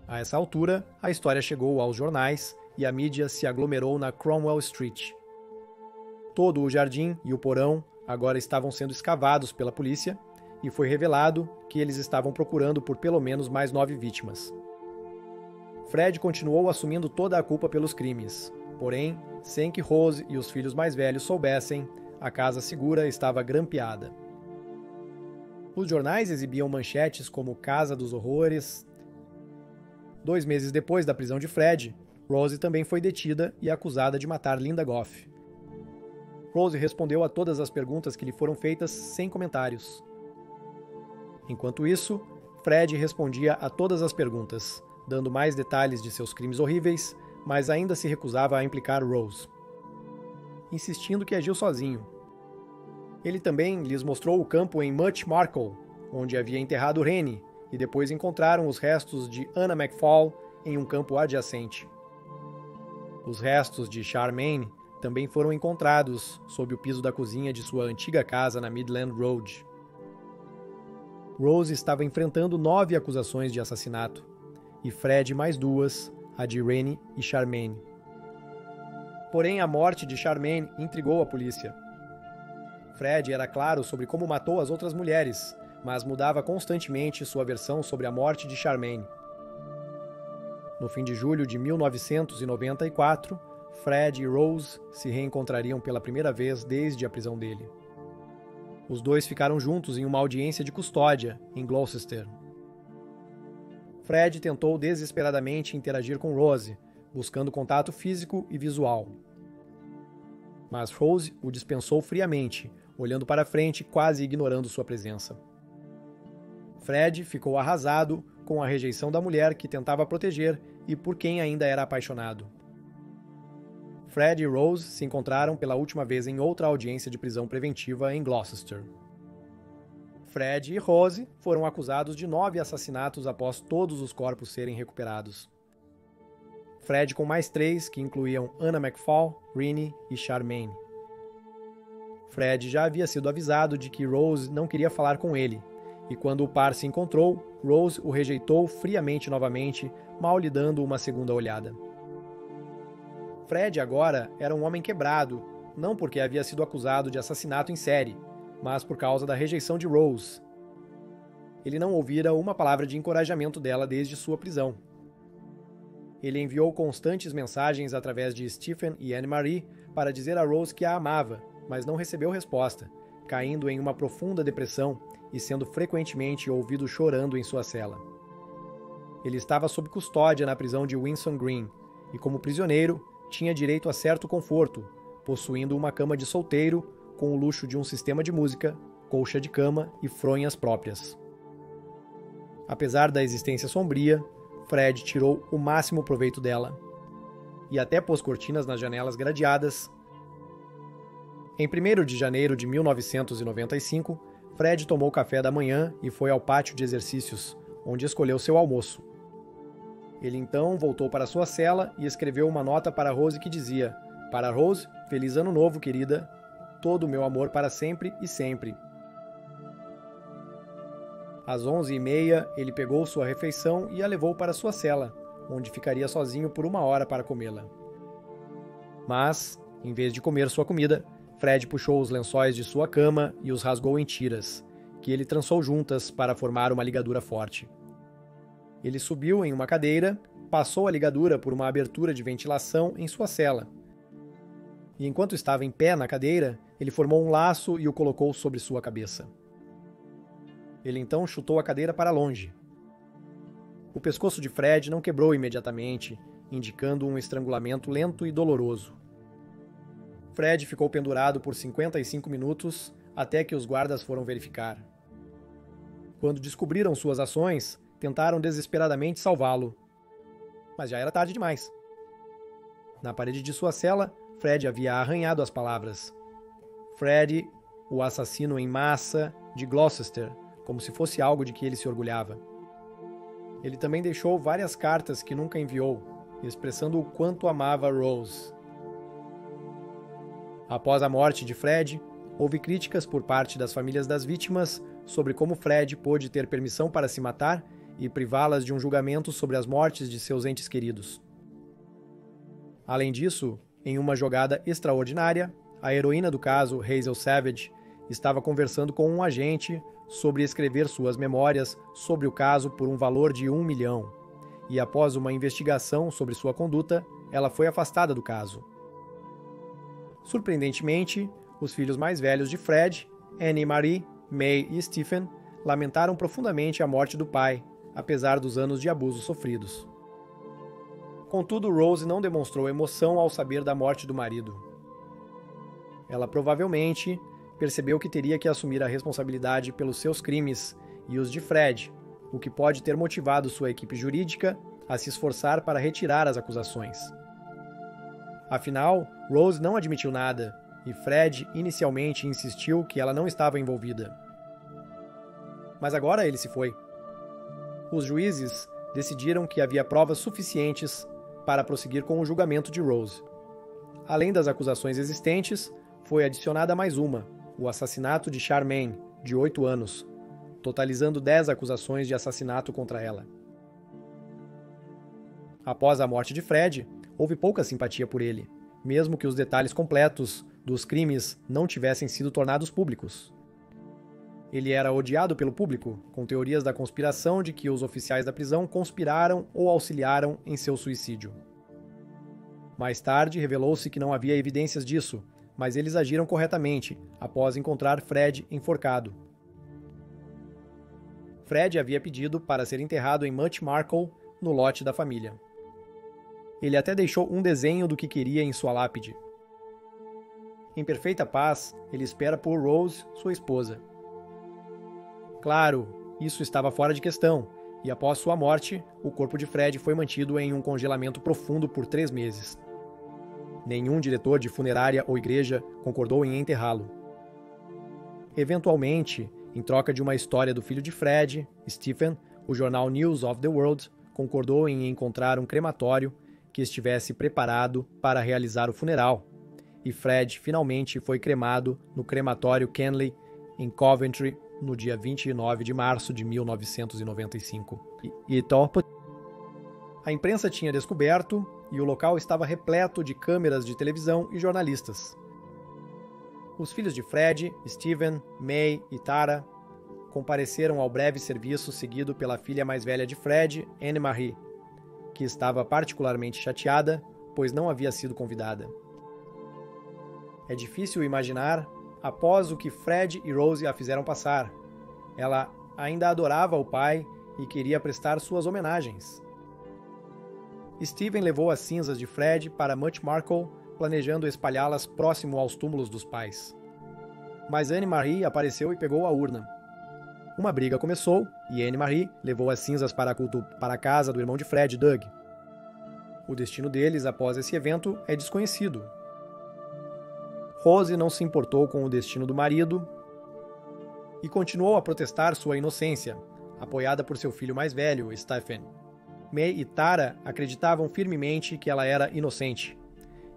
A essa altura, a história chegou aos jornais e a mídia se aglomerou na Cromwell Street. Todo o jardim e o porão agora estavam sendo escavados pela polícia e foi revelado que eles estavam procurando por pelo menos mais 9 vítimas. Fred continuou assumindo toda a culpa pelos crimes, porém, sem que Rose e os filhos mais velhos soubessem, a casa segura estava grampeada. Os jornais exibiam manchetes como Casa dos Horrores. 2 meses depois da prisão de Fred, Rose também foi detida e acusada de matar Linda Goff. Rose respondeu a todas as perguntas que lhe foram feitas sem comentários. Enquanto isso, Fred respondia a todas as perguntas, dando mais detalhes de seus crimes horríveis, mas ainda se recusava a implicar Rose, insistindo que agiu sozinho. Ele também lhes mostrou o campo em Much Marcle, onde havia enterrado Rennie, e depois encontraram os restos de Anna McFall em um campo adjacente. Os restos de Charmaine também foram encontrados sob o piso da cozinha de sua antiga casa na Midland Road. Rose estava enfrentando 9 acusações de assassinato, e Fred mais 2, a de Rennie e Charmaine. Porém, a morte de Charmaine intrigou a polícia. Fred era claro sobre como matou as outras mulheres, mas mudava constantemente sua versão sobre a morte de Charmaine. No fim de julho de 1994, Fred e Rose se reencontrariam pela primeira vez desde a prisão dele. Os 2 ficaram juntos em uma audiência de custódia, em Gloucester. Fred tentou desesperadamente interagir com Rose, buscando contato físico e visual. Mas Rose o dispensou friamente, olhando para frente, quase ignorando sua presença. Fred ficou arrasado com a rejeição da mulher que tentava proteger e por quem ainda era apaixonado. Fred e Rose se encontraram pela última vez em outra audiência de prisão preventiva em Gloucester. Fred e Rose foram acusados de 9 assassinatos após todos os corpos serem recuperados. Fred com mais 3, que incluíam Anna McFall, Rennie e Charmaine. Fred já havia sido avisado de que Rose não queria falar com ele, e quando o par se encontrou, Rose o rejeitou friamente novamente, mal lhe dando uma segunda olhada. Fred agora era um homem quebrado, não porque havia sido acusado de assassinato em série, mas por causa da rejeição de Rose. ele não ouvira uma palavra de encorajamento dela desde sua prisão. Ele enviou constantes mensagens através de Stephen e Anne-Marie para dizer a Rose que a amava, mas não recebeu resposta, caindo em uma profunda depressão e sendo frequentemente ouvido chorando em sua cela. Ele estava sob custódia na prisão de Winson Green e, como prisioneiro, tinha direito a certo conforto, possuindo uma cama de solteiro com o luxo de um sistema de música, colcha de cama e fronhas próprias. Apesar da existência sombria, Fred tirou o máximo proveito dela e até pôs cortinas nas janelas gradeadas. Em 1º de janeiro de 1995, Fred tomou café da manhã e foi ao pátio de exercícios, onde escolheu seu almoço. Ele então voltou para sua cela e escreveu uma nota para Rose que dizia: "Para Rose, feliz ano novo, querida. Todo o meu amor para sempre e sempre." Às 11h30, ele pegou sua refeição e a levou para sua cela, onde ficaria sozinho por 1 hora para comê-la. Mas, em vez de comer sua comida, Fred puxou os lençóis de sua cama e os rasgou em tiras, que ele trançou juntas para formar uma ligadura forte. Ele subiu em uma cadeira, passou a ligadura por uma abertura de ventilação em sua cela. E enquanto estava em pé na cadeira, ele formou um laço e o colocou sobre sua cabeça. Ele então chutou a cadeira para longe. O pescoço de Fred não quebrou imediatamente, indicando um estrangulamento lento e doloroso. Fred ficou pendurado por 55 minutos até que os guardas foram verificar. Quando descobriram suas ações, tentaram desesperadamente salvá-lo. Mas já era tarde demais. Na parede de sua cela, Fred havia arranhado as palavras: "Freddy, o assassino em massa de Gloucester", como se fosse algo de que ele se orgulhava. Ele também deixou várias cartas que nunca enviou, expressando o quanto amava Rose. Após a morte de Fred, houve críticas por parte das famílias das vítimas sobre como Fred pôde ter permissão para se matar e privá-las de um julgamento sobre as mortes de seus entes queridos. Além disso, em uma jogada extraordinária, a heroína do caso, Hazel Savage, estava conversando com um agente sobre escrever suas memórias sobre o caso por um valor de $1 milhão, e após uma investigação sobre sua conduta, ela foi afastada do caso. Surpreendentemente, os filhos mais velhos de Fred, Anne-Marie, May e Stephen, lamentaram profundamente a morte do pai, apesar dos anos de abuso sofridos. Contudo, Rose não demonstrou emoção ao saber da morte do marido. Ela provavelmente percebeu que teria que assumir a responsabilidade pelos seus crimes e os de Fred, o que pode ter motivado sua equipe jurídica a se esforçar para retirar as acusações. Afinal, Rose não admitiu nada, e Fred inicialmente insistiu que ela não estava envolvida. Mas agora ele se foi. Os juízes decidiram que havia provas suficientes para prosseguir com o julgamento de Rose. Além das acusações existentes, foi adicionada mais uma, o assassinato de Charmaine, de 8 anos, totalizando 10 acusações de assassinato contra ela. Após a morte de Fred, houve pouca simpatia por ele, mesmo que os detalhes completos dos crimes não tivessem sido tornados públicos. Ele era odiado pelo público, com teorias da conspiração de que os oficiais da prisão conspiraram ou auxiliaram em seu suicídio. Mais tarde, revelou-se que não havia evidências disso, mas eles agiram corretamente, após encontrar Fred enforcado. Fred havia pedido para ser enterrado em Much Marcle, no lote da família. Ele até deixou um desenho do que queria em sua lápide. Em perfeita paz, ele espera por Rose, sua esposa. Claro, isso estava fora de questão, e após sua morte, o corpo de Fred foi mantido em um congelamento profundo por 3 meses. Nenhum diretor de funerária ou igreja concordou em enterrá-lo. Eventualmente, em troca de uma história do filho de Fred, Stephen, o jornal News of the World concordou em encontrar um crematório que estivesse preparado para realizar o funeral, e Fred finalmente foi cremado no crematório Kenley, em Coventry, no dia 29 de março de 1995. A imprensa tinha descoberto e o local estava repleto de câmeras de televisão e jornalistas. Os filhos de Fred, Stephen, May e Tara compareceram ao breve serviço seguido pela filha mais velha de Fred, Anne-Marie, que estava particularmente chateada, pois não havia sido convidada. É difícil imaginar, após o que Fred e Rose a fizeram passar. Ela ainda adorava o pai e queria prestar suas homenagens. Steven levou as cinzas de Fred para Much Marcle, planejando espalhá-las próximo aos túmulos dos pais. Mas Anne-Marie apareceu e pegou a urna. Uma briga começou e Anne-Marie levou as cinzas para a casa do irmão de Fred, Doug. O destino deles após esse evento é desconhecido. Rose não se importou com o destino do marido e continuou a protestar sua inocência, apoiada por seu filho mais velho, Stephen. May e Tara acreditavam firmemente que ela era inocente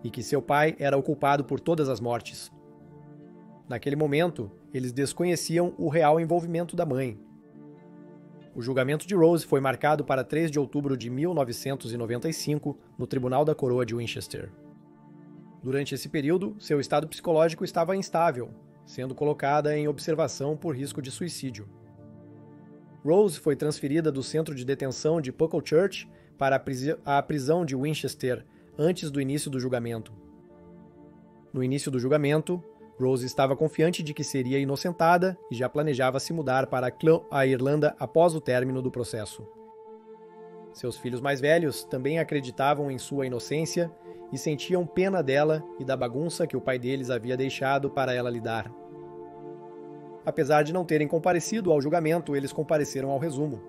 e que seu pai era o culpado por todas as mortes. Naquele momento, eles desconheciam o real envolvimento da mãe. O julgamento de Rose foi marcado para 3 de outubro de 1995 no Tribunal da Coroa de Winchester. Durante esse período, seu estado psicológico estava instável, sendo colocada em observação por risco de suicídio. Rose foi transferida do centro de detenção de Puckle para a prisão de Winchester antes do início do julgamento. No início do julgamento, Rose estava confiante de que seria inocentada e já planejava se mudar para a Irlanda após o término do processo. Seus filhos mais velhos também acreditavam em sua inocência e sentiam pena dela e da bagunça que o pai deles havia deixado para ela lidar. Apesar de não terem comparecido ao julgamento, eles compareceram ao resumo.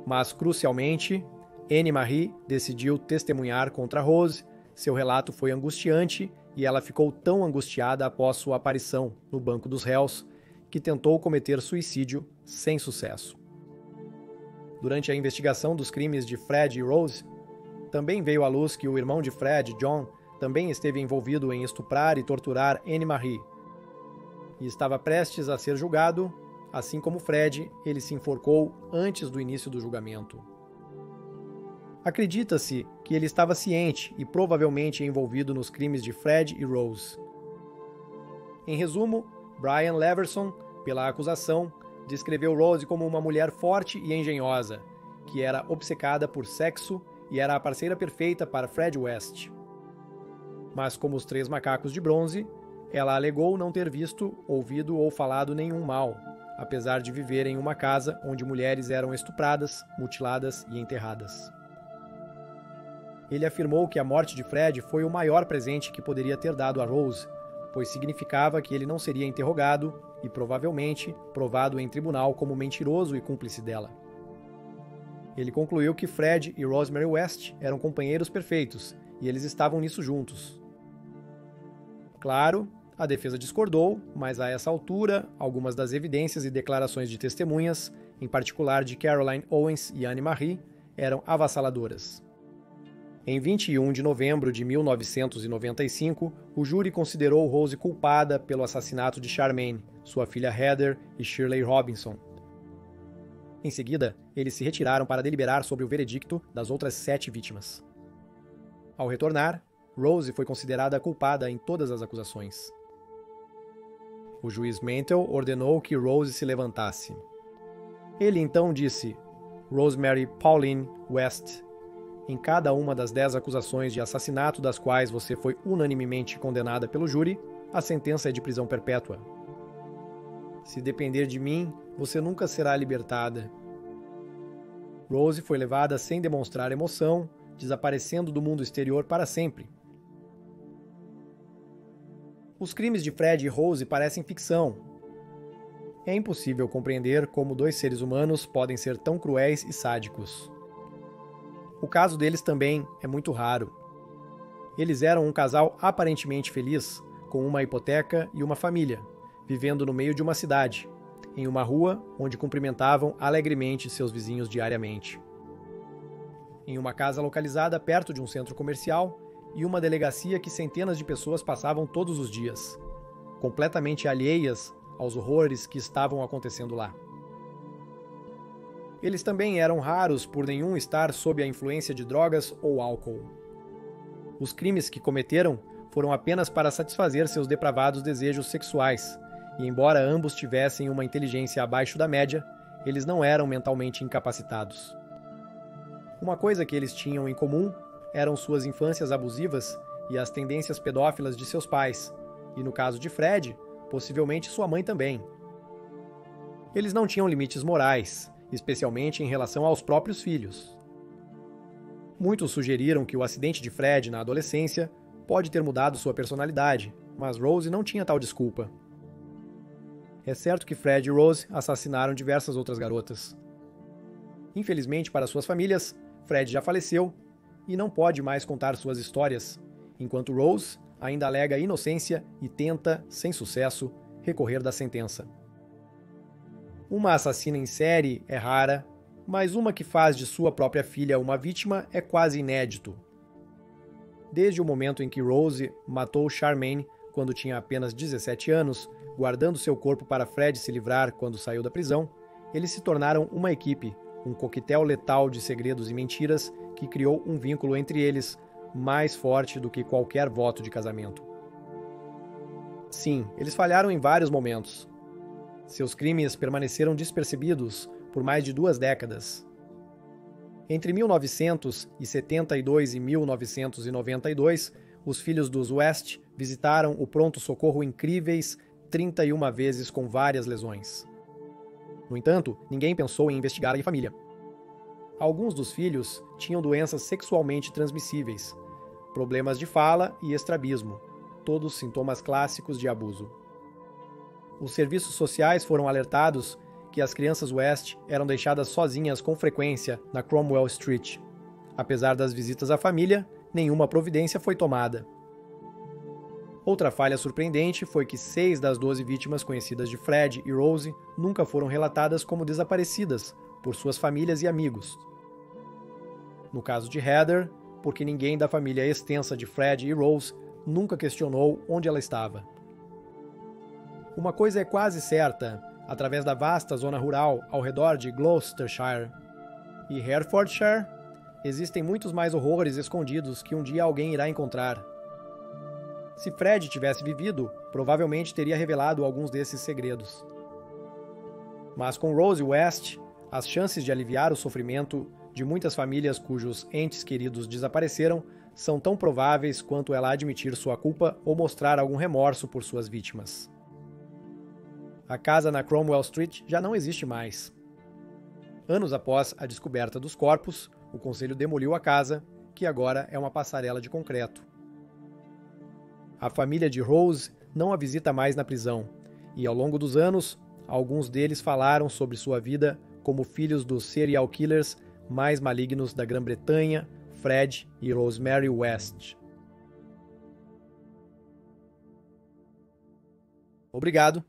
Mas, crucialmente, Anne-Marie decidiu testemunhar contra Rose. Seu relato foi angustiante e ela ficou tão angustiada após sua aparição no banco dos réus que tentou cometer suicídio sem sucesso. Durante a investigação dos crimes de Fred e Rose, também veio à luz que o irmão de Fred, John, também esteve envolvido em estuprar e torturar Anne-Marie e estava prestes a ser julgado. Assim como Fred, ele se enforcou antes do início do julgamento. Acredita-se que ele estava ciente e provavelmente envolvido nos crimes de Fred e Rose. Em resumo, Brian Leverson, pela acusação, descreveu Rose como uma mulher forte e engenhosa, que era obcecada por sexo e era a parceira perfeita para Fred West. Mas como os 3 macacos de bronze, ela alegou não ter visto, ouvido ou falado nenhum mal, apesar de viver em uma casa onde mulheres eram estupradas, mutiladas e enterradas. Ele afirmou que a morte de Fred foi o maior presente que poderia ter dado a Rose, pois significava que ele não seria interrogado e, provavelmente, provado em tribunal como mentiroso e cúmplice dela. Ele concluiu que Fred e Rosemary West eram companheiros perfeitos e eles estavam nisso juntos. Claro, a defesa discordou, mas a essa altura, algumas das evidências e declarações de testemunhas, em particular de Caroline Owens e Anne-Marie, eram avassaladoras. Em 21 de novembro de 1995, o júri considerou Rose culpada pelo assassinato de Charmaine, sua filha Heather e Shirley Robinson. Em seguida, eles se retiraram para deliberar sobre o veredicto das outras 7 vítimas. Ao retornar, Rose foi considerada culpada em todas as acusações. O juiz Mantel ordenou que Rose se levantasse. Ele então disse: Rosemary Pauline West, em cada uma das 10 acusações de assassinato das quais você foi unanimemente condenada pelo júri, a sentença é de prisão perpétua. Se depender de mim, você nunca será libertada. Rose foi levada sem demonstrar emoção, desaparecendo do mundo exterior para sempre. Os crimes de Fred e Rose parecem ficção. É impossível compreender como 2 seres humanos podem ser tão cruéis e sádicos. O caso deles também é muito raro. Eles eram um casal aparentemente feliz, com uma hipoteca e uma família, vivendo no meio de uma cidade, em uma rua onde cumprimentavam alegremente seus vizinhos diariamente. Em uma casa localizada perto de um centro comercial e uma delegacia que centenas de pessoas passavam todos os dias, completamente alheias aos horrores que estavam acontecendo lá. Eles também eram raros por nenhum estar sob a influência de drogas ou álcool. Os crimes que cometeram foram apenas para satisfazer seus depravados desejos sexuais, e embora ambos tivessem uma inteligência abaixo da média, eles não eram mentalmente incapacitados. Uma coisa que eles tinham em comum eram suas infâncias abusivas e as tendências pedófilas de seus pais, e no caso de Fred, possivelmente sua mãe também. Eles não tinham limites morais, especialmente em relação aos próprios filhos. Muitos sugeriram que o acidente de Fred na adolescência pode ter mudado sua personalidade, mas Rose não tinha tal desculpa. É certo que Fred e Rose assassinaram diversas outras garotas. Infelizmente para suas famílias, Fred já faleceu e não pode mais contar suas histórias, enquanto Rose ainda alega inocência e tenta, sem sucesso, recorrer da sentença. Uma assassina em série é rara, mas uma que faz de sua própria filha uma vítima é quase inédito. Desde o momento em que Rose matou Charmaine quando tinha apenas 17 anos, guardando seu corpo para Fred se livrar quando saiu da prisão, eles se tornaram uma equipe, um coquetel letal de segredos e mentiras que criou um vínculo entre eles mais forte do que qualquer voto de casamento. Sim, eles falharam em vários momentos. Seus crimes permaneceram despercebidos por mais de 2 décadas. Entre 1972 e 1992, os filhos dos West visitaram o pronto-socorro incríveis 31 vezes com várias lesões. No entanto, ninguém pensou em investigar a família. Alguns dos filhos tinham doenças sexualmente transmissíveis, problemas de fala e estrabismo, todos sintomas clássicos de abuso. Os serviços sociais foram alertados que as crianças West eram deixadas sozinhas com frequência na Cromwell Street. Apesar das visitas à família, nenhuma providência foi tomada. Outra falha surpreendente foi que 6 das 12 vítimas conhecidas de Fred e Rose nunca foram relatadas como desaparecidas por suas famílias e amigos. No caso de Heather, porque ninguém da família extensa de Fred e Rose nunca questionou onde ela estava. Uma coisa é quase certa, através da vasta zona rural ao redor de Gloucestershire e Hertfordshire, existem muitos mais horrores escondidos que um dia alguém irá encontrar. Se Fred tivesse vivido, provavelmente teria revelado alguns desses segredos. Mas com Rose West, as chances de aliviar o sofrimento de muitas famílias cujos entes queridos desapareceram são tão prováveis quanto ela admitir sua culpa ou mostrar algum remorso por suas vítimas. A casa na Cromwell Street já não existe mais. Anos após a descoberta dos corpos, o conselho demoliu a casa, que agora é uma passarela de concreto. A família de Rose não a visita mais na prisão, e ao longo dos anos, alguns deles falaram sobre sua vida como filhos dos serial killers mais malignos da Grã-Bretanha, Fred e Rosemary West. Obrigado